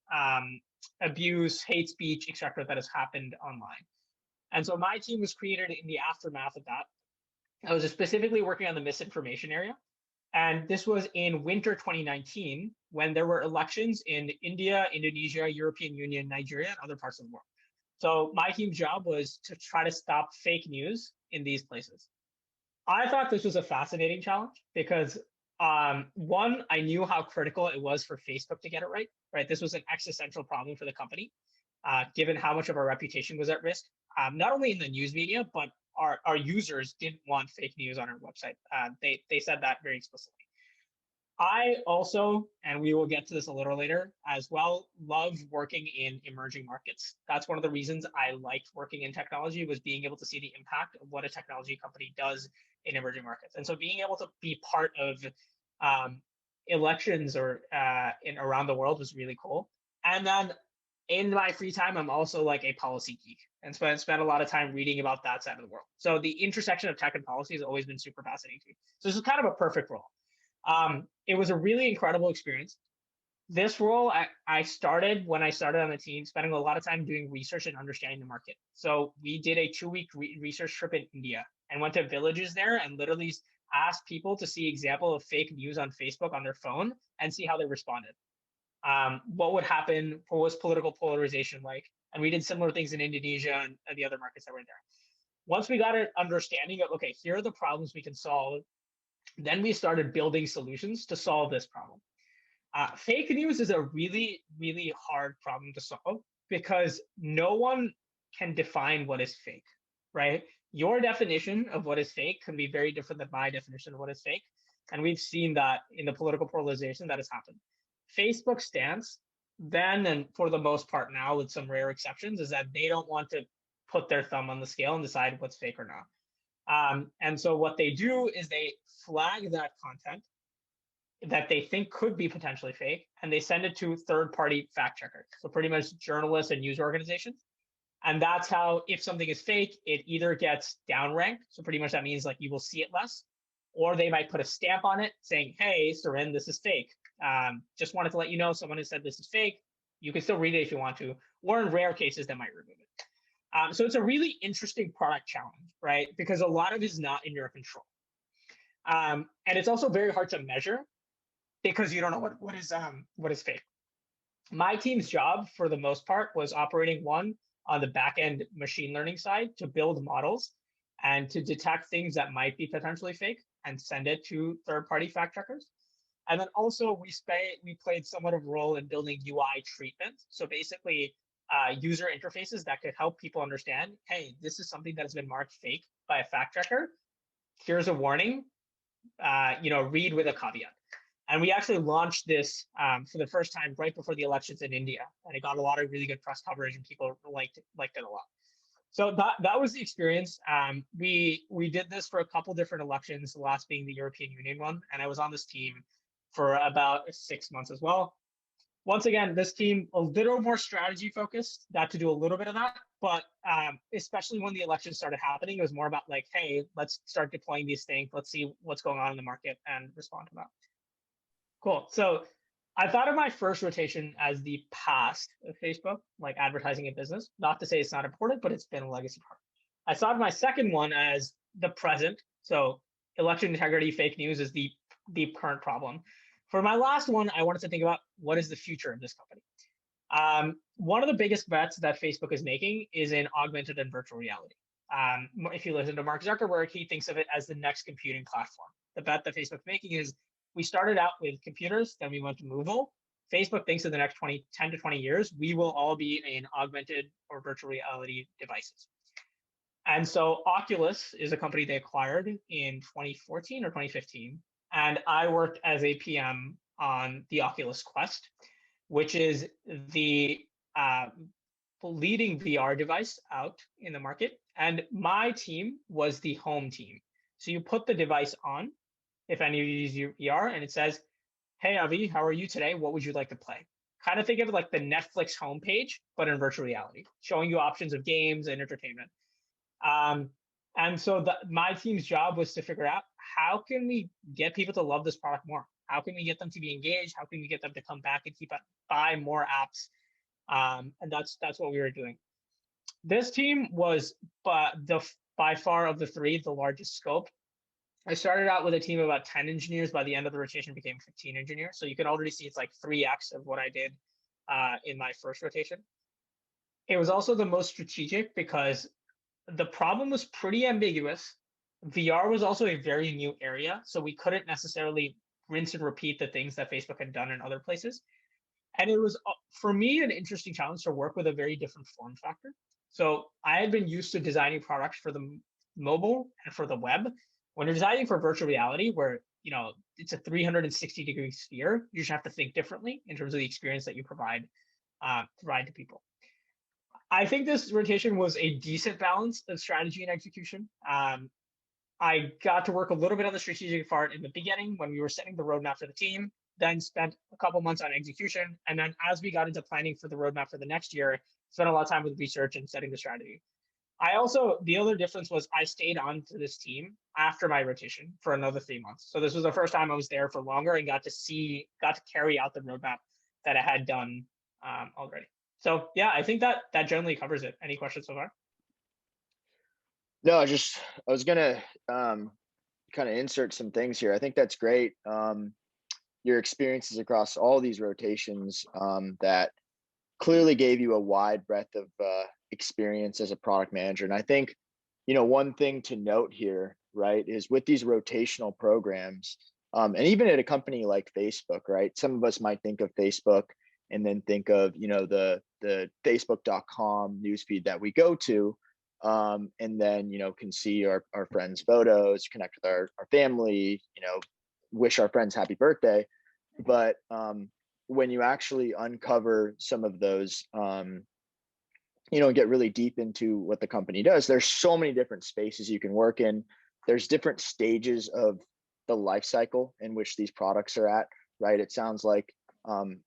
abuse, hate speech, etc., that has happened online. And so my team was created in the aftermath of that. I was specifically working on the misinformation area. And this was in winter 2019 when there were elections in India, Indonesia, European Union, Nigeria, and other parts of the world. So my team's job was to try to stop fake news in these places. I thought this was a fascinating challenge because one, I knew how critical it was for Facebook to get it right. Right, this was an existential problem for the company, given how much of our reputation was at risk, not only in the news media, but our users didn't want fake news on our website. They said that very explicitly. I also, and we will get to this a little later as well, love working in emerging markets. That's one of the reasons I liked working in technology, was being able to see the impact of what a technology company does in emerging markets. And so being able to be part of elections or around the world was really cool. And then in my free time, I'm also like a policy geek and spent a lot of time reading about that side of the world. So the intersection of tech and policy has always been super fascinating to me. So this is kind of a perfect role. It was a really incredible experience. This role, I started when I started on the team, spending a lot of time doing research and understanding the market. So we did a 2-week research trip in India and went to villages there and literally asked people to see example of fake news on Facebook on their phone and see how they responded. What would happen, what was political polarization like? And we did similar things in Indonesia and the other markets that were there. Once we got an understanding of, okay, here are the problems we can solve, then we started building solutions to solve this problem. Fake news is a really, really hard problem to solve because no one can define what is fake, right? Your definition of what is fake can be very different than my definition of what is fake. And we've seen that in the political polarization that has happened. Facebook's stance then, and for the most part now, with some rare exceptions, is that they don't want to put their thumb on the scale and decide what's fake or not. And so what they do is they flag that content that they think could be potentially fake, and they send it to third-party fact checkers. So pretty much journalists and news organizations. And that's how, if something is fake, it either gets downranked. So pretty much that means like you will see it less, or they might put a stamp on it saying, hey, Surin, this is fake. Just wanted to let you know someone has said this is fake. You can still read it if you want to, or in rare cases, they might remove it. So it's a really interesting product challenge, right? Because a lot of it is not in your control. And it's also very hard to measure because you don't know what is fake. My team's job, for the most part, was operating one on the back-end machine learning side to build models and to detect things that might be potentially fake and send it to third-party fact checkers. And then also we played somewhat of a role in building UI treatment. So basically user interfaces that could help people understand, hey, this is something that has been marked fake by a fact checker. Here's a warning, read with a caveat. And we actually launched this for the first time right before the elections in India, and it got a lot of really good press coverage, and people liked it a lot. So that was the experience. We did this for a couple different elections, the last being the European Union one, and I was on this team for about 6 months as well. Once again, this team a little more strategy focused, got to do a little bit of that, but especially when the elections started happening, it was more about like, hey, let's start deploying these things. Let's see what's going on in the market and respond to that. Cool. So I thought of my first rotation as the past of Facebook, like advertising in business. Not to say it's not important, but it's been a legacy part. I thought of my second one as the present. So election integrity, fake news is the current problem. For my last one, I wanted to think about what is the future of this company. One of the biggest bets that Facebook is making is in augmented and virtual reality. If you listen to Mark Zuckerberg, he thinks of it as the next computing platform. The bet that Facebook's making is we started out with computers, then we went to mobile. Facebook thinks in the next 10 to 20 years, we will all be in augmented or virtual reality devices. And so Oculus is a company they acquired in 2014 or 2015. And I worked as a PM on the Oculus Quest, which is the leading VR device out in the market. And my team was the home team. So you put the device on, if any of you use your VR, and it says, hey, Abhi, how are you today? What would you like to play? Kind of think of it like the Netflix homepage, but in virtual reality, showing you options of games and entertainment. And so my team's job was to figure out how can we get people to love this product more? How can we get them to be engaged? How can we get them to come back and buy more apps? And that's what we were doing. This team was by far of the three, the largest scope. I started out with a team of about 10 engineers. By the end of the rotation, became 15 engineers. So you can already see it's like 3x of what I did in my first rotation. It was also the most strategic because the problem was pretty ambiguous. VR was also a very new area, so we couldn't necessarily rinse and repeat the things that Facebook had done in other places. And it was, for me, an interesting challenge to work with a very different form factor. So I had been used to designing products for the mobile and for the web. When you're designing for virtual reality, where it's a 360-degree sphere, you just have to think differently in terms of the experience that you provide to people. I think this rotation was a decent balance of strategy and execution. I got to work a little bit on the strategic part in the beginning when we were setting the roadmap for the team, then spent a couple months on execution. And then as we got into planning for the roadmap for the next year, spent a lot of time with research and setting the strategy. The other difference was I stayed on to this team after my rotation for another 3 months. So this was the first time I was there for longer and got to carry out the roadmap that I had done already. So yeah, I think that generally covers it. Any questions so far? No, I was gonna kind of insert some things here. I think that's great. Your experiences across all these rotations that clearly gave you a wide breadth of experience as a product manager. And I think, one thing to note here, right, is with these rotational programs, and even at a company like Facebook, right, some of us might think of Facebook and then think of, the facebook.com newsfeed that we go to, and then, can see our friends' photos, connect with our family, wish our friends happy birthday. But when you actually uncover some of those, get really deep into what the company does, there's so many different spaces you can work in. There's different stages of the life cycle in which these products are at, right? It sounds like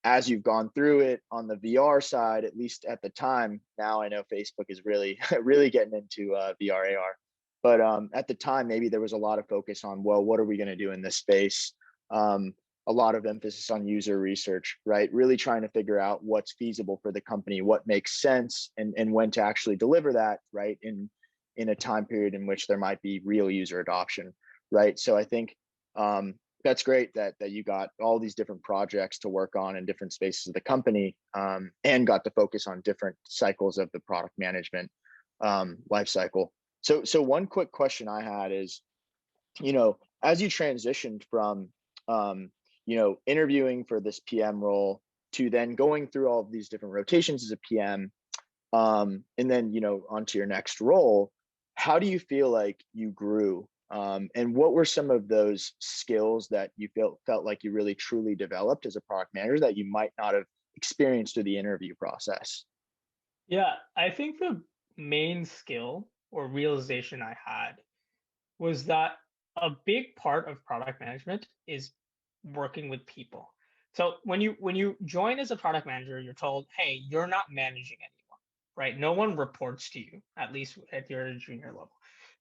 as you've gone through it on the VR side, at least at the time, now I know Facebook is really, really getting into VR, AR. But at the time, maybe there was a lot of focus on, well, what are we going to do in this space? A lot of emphasis on user research, right? Really trying to figure out what's feasible for the company, what makes sense, and when to actually deliver that, right? In a time period in which there might be real user adoption, right? So I think that's great that you got all these different projects to work on in different spaces of the company, and got to focus on different cycles of the product management life cycle. So one quick question I had is, as you transitioned from interviewing for this PM role to then going through all of these different rotations as a PM, and then onto your next role, how do you feel like you grew And what were some of those skills that you felt like you really truly developed as a product manager that you might not have experienced through the interview process? Yeah, I think the main skill or realization I had was that a big part of product management is working with people. So when you join as a product manager, you're told, hey, you're not managing anyone, right? No one reports to you, at least at your junior level.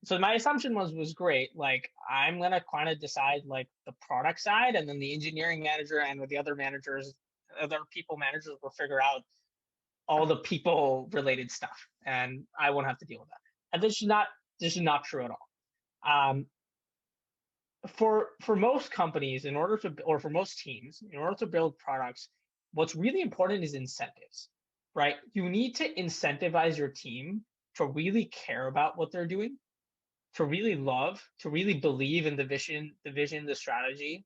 So my assumption was great. Like I'm gonna kind of decide like the product side, and then the engineering manager and with the other managers, other people managers will figure out all the people related stuff, and I won't have to deal with that. And this is not true at all. Um, for most companies, in order to or for most teams, in order to build products, what's really important is incentives, right? You need to incentivize your team to really care about what they're doing, to really love, to really believe in the strategy.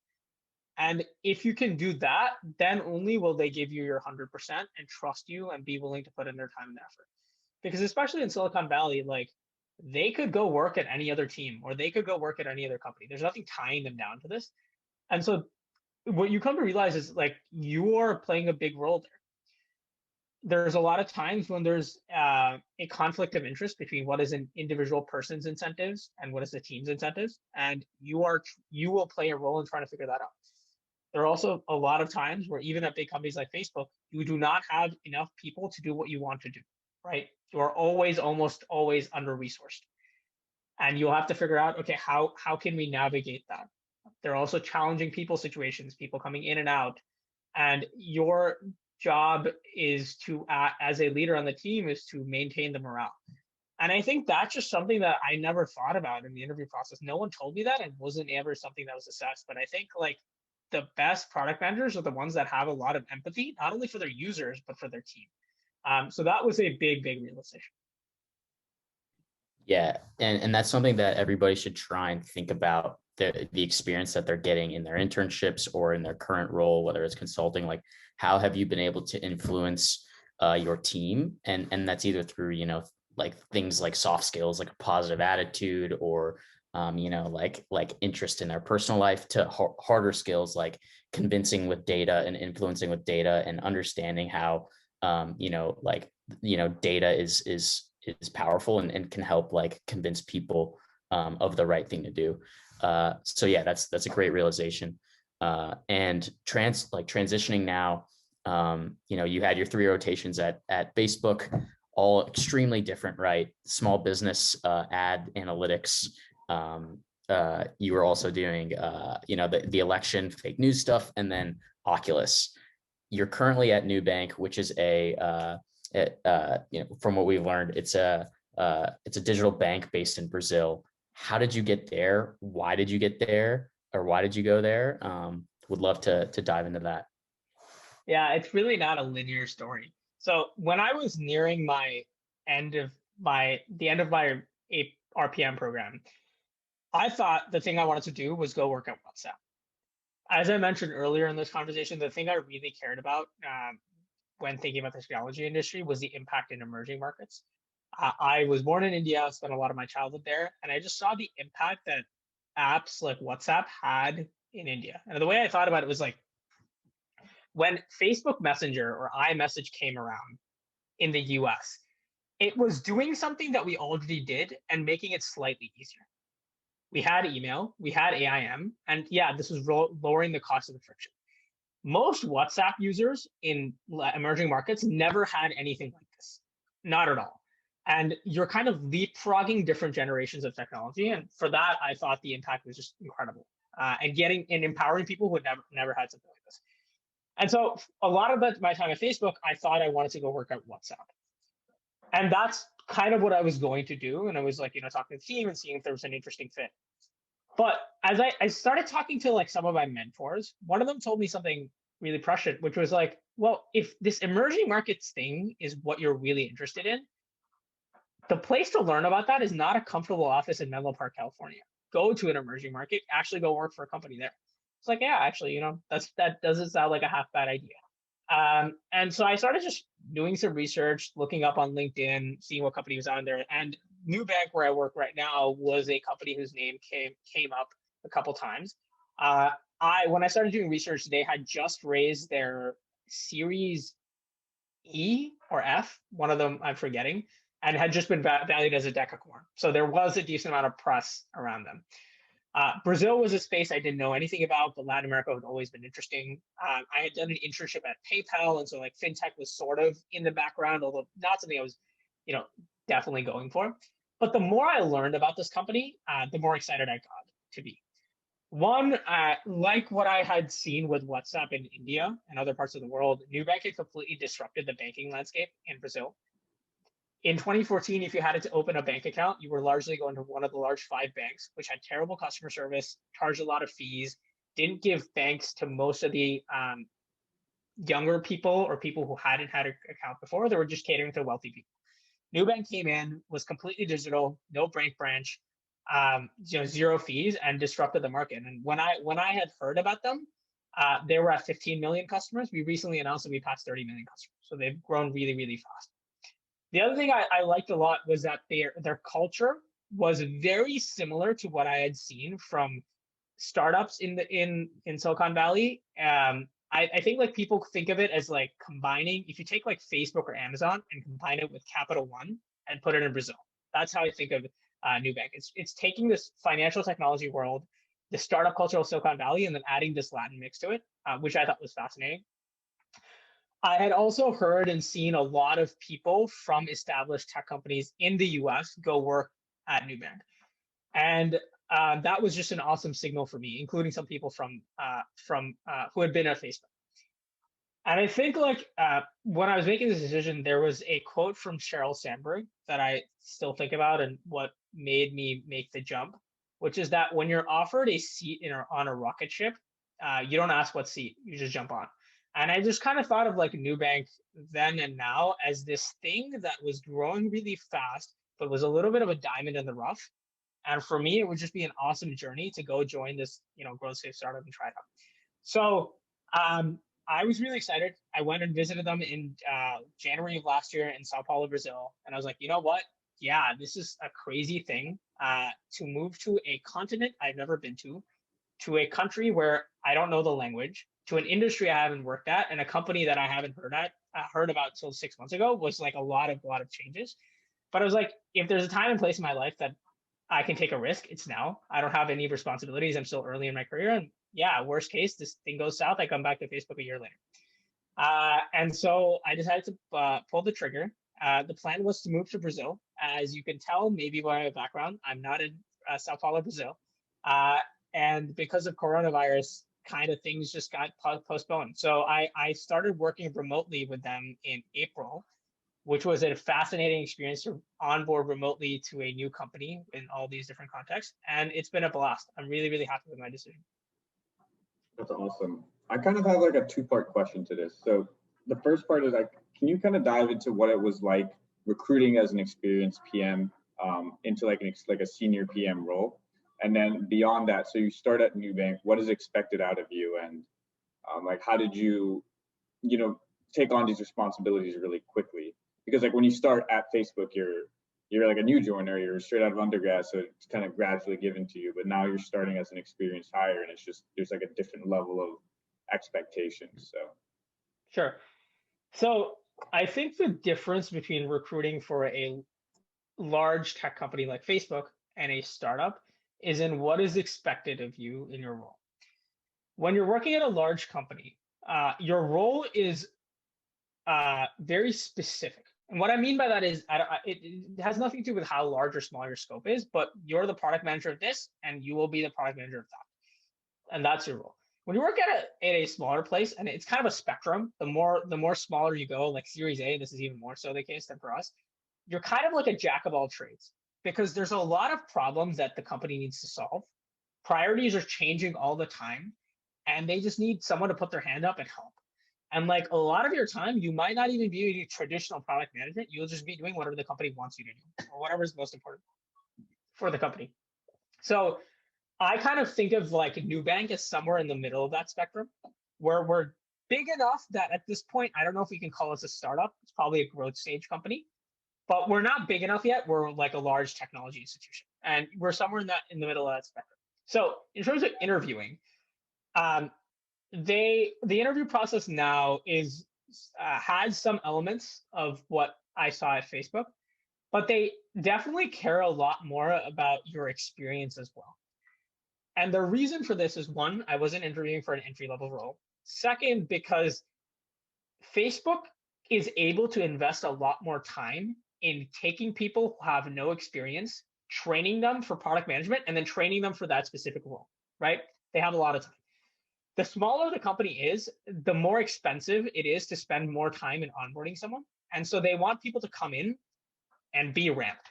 And if you can do that, then only will they give you your 100% and trust you and be willing to put in their time and effort. Because especially in Silicon Valley, like they could go work at any other team or they could go work at any other company. There's nothing tying them down to this. And so what you come to realize is like you are playing a big role there. There's a lot of times when there's a conflict of interest between what is an individual person's incentives and what is the team's incentives, and you will play a role in trying to figure that out. There are also a lot of times where even at big companies like Facebook, you do not have enough people to do what you want to do, right? You are almost always under-resourced. And you'll have to figure out, okay, how can we navigate that? There are also challenging people situations, people coming in and out. And your job is to, as a leader on the team, is to maintain the morale. And I think that's just something that I never thought about in the interview process. No one told me that, and wasn't ever something that was assessed. But I think like the best product managers are the ones that have a lot of empathy, not only for their users, but for their team. So that was a big realization. Yeah, and that's something that everybody should try and think about the experience that they're getting in their internships or in their current role, whether it's consulting. Like, how have you been able to influence your team? And that's either through, like things like soft skills, like a positive attitude, or like interest in their personal life, to harder skills like convincing with data and influencing with data and understanding how data is powerful and can help like convince people of the right thing to do. So yeah, that's a great realization. And transitioning now, you had your 3 rotations at Facebook, all extremely different, right? Small business, ad analytics. You were also doing, the election, fake news stuff, and then Oculus. You're currently at Nubank, which is from what we've learned, it's a digital bank based in Brazil. How did you get there? Why did you get there? Or why did you go there? Would love to dive into that. Yeah, it's really not a linear story. So when I was nearing the end of my RPM program, I thought the thing I wanted to do was go work at WhatsApp. As I mentioned earlier in this conversation, the thing I really cared about when thinking about the technology industry was the impact in emerging markets. I was born in India, spent a lot of my childhood there, and I just saw the impact that apps like WhatsApp had in India. And the way I thought about it was like, when Facebook Messenger or iMessage came around in the US, it was doing something that we already did and making it slightly easier. We had email, we had AIM, and yeah, this was lowering the cost of the friction. Most WhatsApp users in emerging markets never had anything like this, not at all. And you're kind of leapfrogging different generations of technology. And for that, I thought the impact was just incredible. And empowering people who had never had something like this. And so a lot of my time at Facebook, I thought I wanted to go work at WhatsApp. And that's kind of what I was going to do. And I was like, talking to the team and seeing if there was an interesting fit. But as I started talking to like some of my mentors, one of them told me something really prescient, which was like, well, if this emerging markets thing is what you're really interested in, the place to learn about that is not a comfortable office in Menlo Park, California. Go to an emerging market, actually go work for a company there. It's like, yeah, actually, that doesn't sound like a half bad idea. And so I started just doing some research, looking up on LinkedIn, seeing what company was out there. And Nubank, where I work right now, was a company whose name came up a couple times. When I started doing research, they had just raised their Series E or F, one of them I'm forgetting, and had just been valued as a decacorn. So there was a decent amount of press around them. Brazil was a space I didn't know anything about, but Latin America had always been interesting. I had done an internship at PayPal, and so like fintech was sort of in the background, although not something I was, definitely going for. But the more I learned about this company, the more excited I got to be. One, like what I had seen with WhatsApp in India and other parts of the world, Nubank had completely disrupted the banking landscape in Brazil. In 2014, if you had to open a bank account, you were largely going to one of the large 5 banks, which had terrible customer service, charged a lot of fees, didn't give banks to most of the younger people or people who hadn't had an account before. They were just catering to wealthy people. Nubank came in, was completely digital, no bank branch, zero fees, and disrupted the market. And when I had heard about them, they were at 15 million customers. We recently announced that we passed 30 million customers. So they've grown really, really fast. The other thing I liked a lot was that their culture was very similar to what I had seen from startups in Silicon Valley. I think like people think of it as like combining, if you take like Facebook or Amazon and combine it with Capital One and put it in Brazil. That's how I think of Nubank. It's taking this financial technology world, the startup culture of Silicon Valley, and then adding this Latin mix to it, which I thought was fascinating. I had also heard and seen a lot of people from established tech companies in the US go work at Nubank. And that was just an awesome signal for me, including some people from who had been at Facebook. And I think like when I was making this decision, there was a quote from Sheryl Sandberg that I still think about and what made me make the jump, which is that when you're offered a seat on a rocket ship, you don't ask what seat, you just jump on. And I just kind of thought of like Nubank then and now as this thing that was growing really fast, but was a little bit of a diamond in the rough. And for me, it would just be an awesome journey to go join this, growth stage startup and try it out. So I was really excited. I went and visited them in January of last year in Sao Paulo, Brazil. And I was like, you know what? Yeah, this is a crazy thing to move to a continent I've never been to a country where I don't know the language, to an industry I haven't worked at, and a company that I haven't heard about till 6 months ago was like a lot of changes. But I was like, if there's a time and place in my life that I can take a risk, it's now. I don't have any responsibilities. I'm still early in my career. And yeah, worst case, this thing goes south. I come back to Facebook a year later. And so I decided to pull the trigger. The plan was to move to Brazil. As you can tell, maybe by my background, I'm not in Sao Paulo, Brazil. And because of coronavirus, kind of things just got postponed. So I started working remotely with them in April, which was a fascinating experience to onboard remotely to a new company in all these different contexts. And it's been a blast. I'm really, really happy with my decision. That's awesome. I kind of have like a 2-part question to this. So the first part is like, can you kind of dive into what it was like recruiting as an experienced PM into like a senior PM role? And then beyond that, so you start at Nubank, what is expected out of you? And like, how did you, take on these responsibilities really quickly? Because like when you start at Facebook, you're like a new joiner, you're straight out of undergrad, so it's kind of gradually given to you. But now you're starting as an experienced hire, and it's just there's like a different level of expectations. So sure. So I think the difference between recruiting for a large tech company like Facebook and a startup is in what is expected of you in your role. When you're working at a large company, your role is very specific. And what I mean by that is it has nothing to do with how large or small your scope is, but you're the product manager of this, and you will be the product manager of that. And that's your role. When you work at a smaller place, and it's kind of a spectrum, the more smaller you go, like Series A, this is even more so the case than for us, you're kind of like a jack of all trades, because there's a lot of problems that the company needs to solve. Priorities are changing all the time, and they just need someone to put their hand up and help. And like a lot of your time, you might not even be doing traditional product management. You'll just be doing whatever the company wants you to do, or whatever is most important for the company. So I kind of think of like Nubank as somewhere in the middle of that spectrum, where we're big enough that at this point, I don't know if we can call us a startup. It's probably a growth stage company. but we're not big enough yet. We're like a large technology institution, and we're somewhere in the middle of that spectrum. So in terms of interviewing, um, the interview process now is has some elements of what I saw at Facebook, but they definitely care a lot more about your experience as well. And the reason for this is, one, I wasn't interviewing for an entry level role. Second, because Facebook is able to invest a lot more time in taking people who have no experience, training them for product management, and then training them for that specific role, right? They have a lot of time. The smaller the company is, the more expensive it is to spend more time in onboarding someone. And so they want people to come in and be ramped,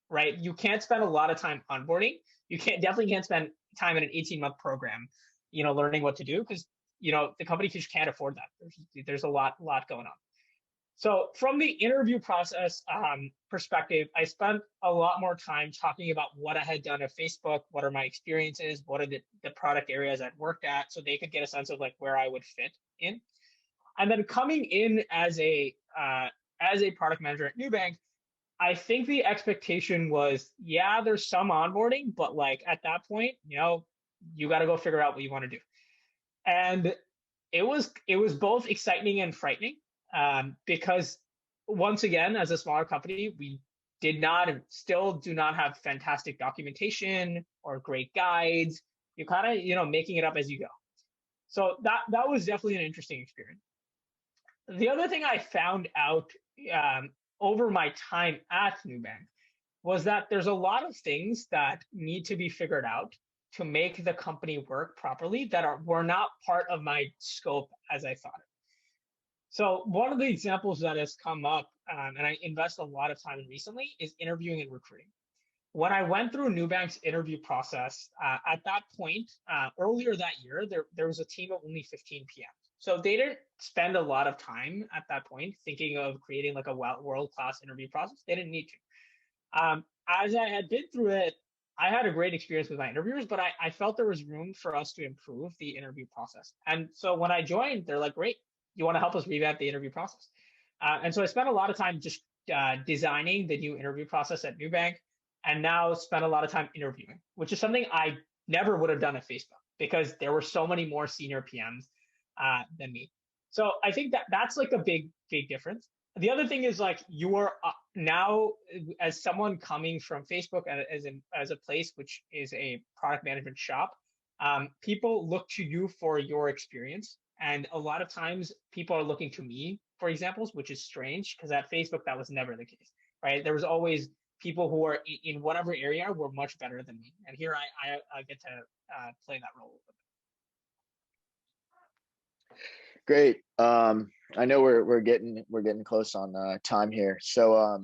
right? You can't spend a lot of time onboarding. You definitely can't spend time in an 18-month program, learning what to do, because the company just can't afford that. There's a lot going on. So from the interview process perspective, I spent a lot more time talking about what I had done at Facebook, what are my experiences, what are the product areas I'd worked at, so they could get a sense of like where I would fit in. And then coming in as a product manager at Nubank, I think the expectation was, yeah, there's some onboarding, but like at that point, you got to go figure out what you want to do. And it was both exciting and frightening, because once again, as a smaller company, we did not and still do not have fantastic documentation or great guides. You kind of, making it up as you go. So that was definitely an interesting experience. The other thing I found out over my time at Nubank was that there's a lot of things that need to be figured out to make the company work properly that were not part of my scope as I thought it. So one of the examples that has come up, and I invest a lot of time in recently, is interviewing and recruiting. When I went through Nubank's interview process, at that point, earlier that year, there was a team of only 15 PMs. So they didn't spend a lot of time at that point thinking of creating like a world-class interview process. They didn't need to. As I had been through it, I had a great experience with my interviewers, but I felt there was room for us to improve the interview process. And so when I joined, they're like, great, you want to help us revamp the interview process? And so I spent a lot of time just designing the new interview process at Nubank, and now spend a lot of time interviewing, which is something I never would have done at Facebook because there were so many more senior PMs than me. So I think that's like a big difference. The other thing is like you are now, as someone coming from Facebook as a place which is a product management shop, people look to you for your experience. And a lot of times people are looking to me for examples, which is strange because at Facebook, that was never the case, right? There was always people who are in whatever area were much better than me. And here I get to play that role. Great. I know we're getting close on time here. So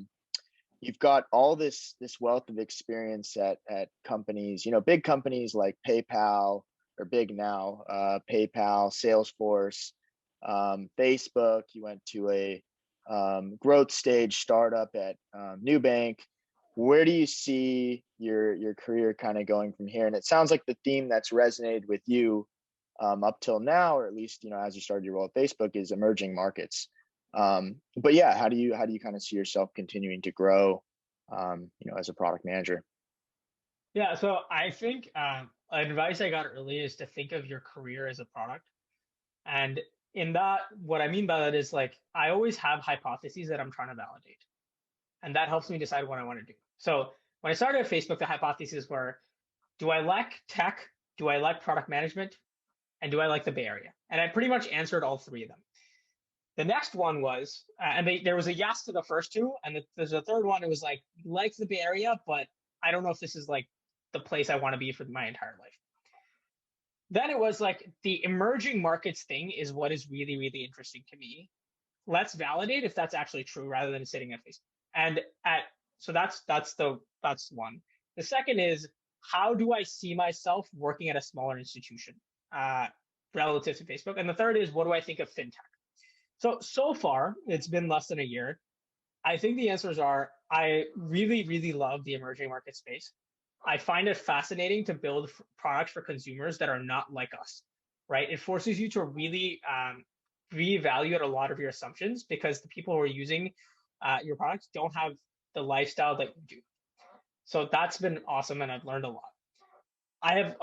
you've got all this wealth of experience at companies, big companies like PayPal, or big now, PayPal, Salesforce, Facebook. You went to a growth stage startup at Nubank. Where do you see your career kind of going from here? And it sounds like the theme that's resonated with you up till now, or at least as you started your role at Facebook, is emerging markets. But yeah, how do you kind of see yourself continuing to grow, as a product manager? Yeah, so I think advice I got early is to think of your career as a product. And in that, what I mean by that is like I always have hypotheses that I'm trying to validate. And that helps me decide what I want to do. So when I started at Facebook, the hypotheses were, do I like tech? Do I like product management? And do I like the Bay Area? And I pretty much answered all three of them. The next one was, there was a yes to the first two. And there's a third one. It was like, like the Bay Area, but I don't know if this is like the place I want to be for my entire life. Then it was like the emerging markets thing is what is really, really interesting to me. Let's validate if that's actually true rather than sitting at Facebook. And so that's one. The second is, how do I see myself working at a smaller institution relative to Facebook? And the third is, what do I think of fintech? So far, it's been less than a year. I think the answers are, I really, really love the emerging market space. I find it fascinating to build products for consumers that are not like us, right? It forces you to really reevaluate a lot of your assumptions because the people who are using your products don't have the lifestyle that you do. So that's been awesome, and I've learned a lot. I have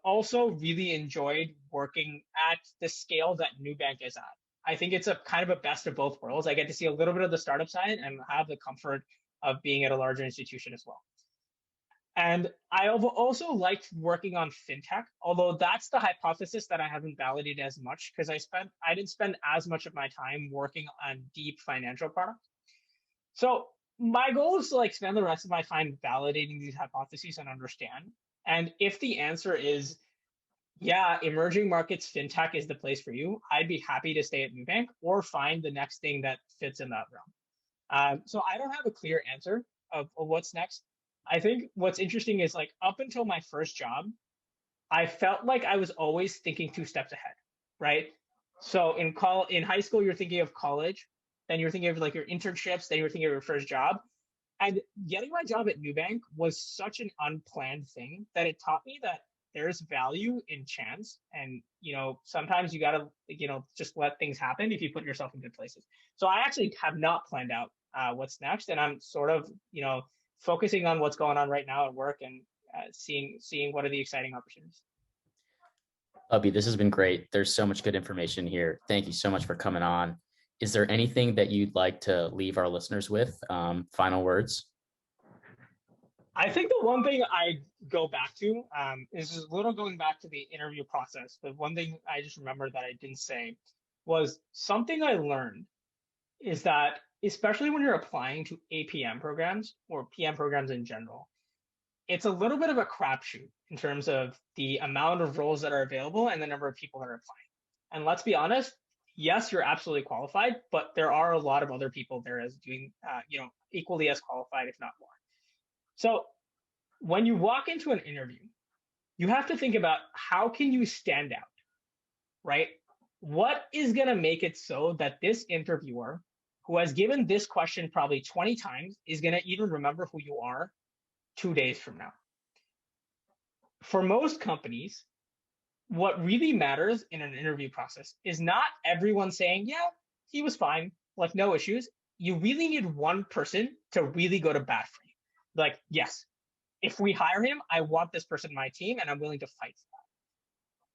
also really enjoyed working at the scale that Nubank is at. I think it's a kind of a best of both worlds. I get to see a little bit of the startup side and have the comfort of being at a larger institution as well. And I have also liked working on fintech, although that's the hypothesis that I haven't validated as much because I didn't spend as much of my time working on deep financial products. So my goal is to like spend the rest of my time validating these hypotheses and understand. And if the answer is, yeah, emerging markets fintech is the place for you, I'd be happy to stay at Nubank or find the next thing that fits in that realm. So I don't have a clear answer of what's next. I think what's interesting is like up until my first job, I felt like I was always thinking 2 steps ahead, right? So in high school, you're thinking of college, then you're thinking of like your internships, then you're thinking of your first job. And getting my job at Nubank was such an unplanned thing that it taught me that there's value in chance. And, sometimes you got to, just let things happen if you put yourself in good places. So I actually have not planned out what's next. And I'm sort of, focusing on what's going on right now at work and seeing what are the exciting opportunities. Abhi, this has been great. There's so much good information here. Thank you so much for coming on. Is there anything that you'd like to leave our listeners with? Final words? I think the one thing I go back to is just a little going back to the interview process. The one thing I just remember that I didn't say was something I learned is that, especially when you're applying to APM programs or PM programs in general, it's a little bit of a crapshoot in terms of the amount of roles that are available and the number of people that are applying. And let's be honest, yes, you're absolutely qualified, but there are a lot of other people there as doing, equally as qualified, if not more. So when you walk into an interview, you have to think about how can you stand out, right? What is going to make it so that this interviewer who has given this question probably 20 times is going to even remember who you are 2 days from now? For most companies, what really matters in an interview process is not everyone saying, yeah, he was fine, like no issues. You really need one person to really go to bat for you. Like, yes, if we hire him, I want this person on my team and I'm willing to fight for that.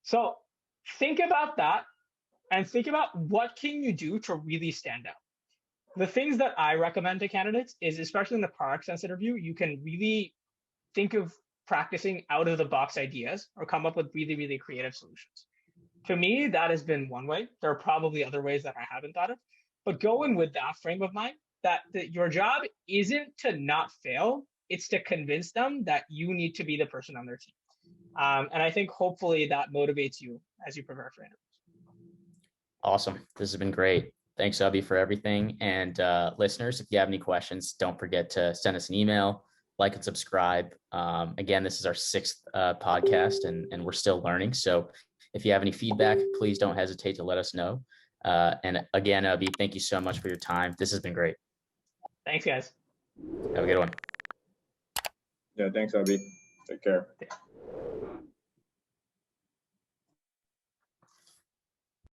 So think about that and think about what can you do to really stand out. The things that I recommend to candidates is, especially in the product sense interview, you can really think of practicing out of the box ideas or come up with really, really creative solutions. To me, that has been one way. There are probably other ways that I haven't thought of, but go in with that frame of mind that your job isn't to not fail. It's to convince them that you need to be the person on their team. And I think hopefully that motivates you as you prepare for interviews. Awesome. This has been great. Thanks, Abhi, for everything. And listeners, if you have any questions, don't forget to send us an email, like and subscribe. Again, this is our 6th podcast and we're still learning. So if you have any feedback, please don't hesitate to let us know. And again, Abhi, thank you so much for your time. This has been great. Thanks, guys. Have a good one. Yeah, thanks, Abhi. Take care.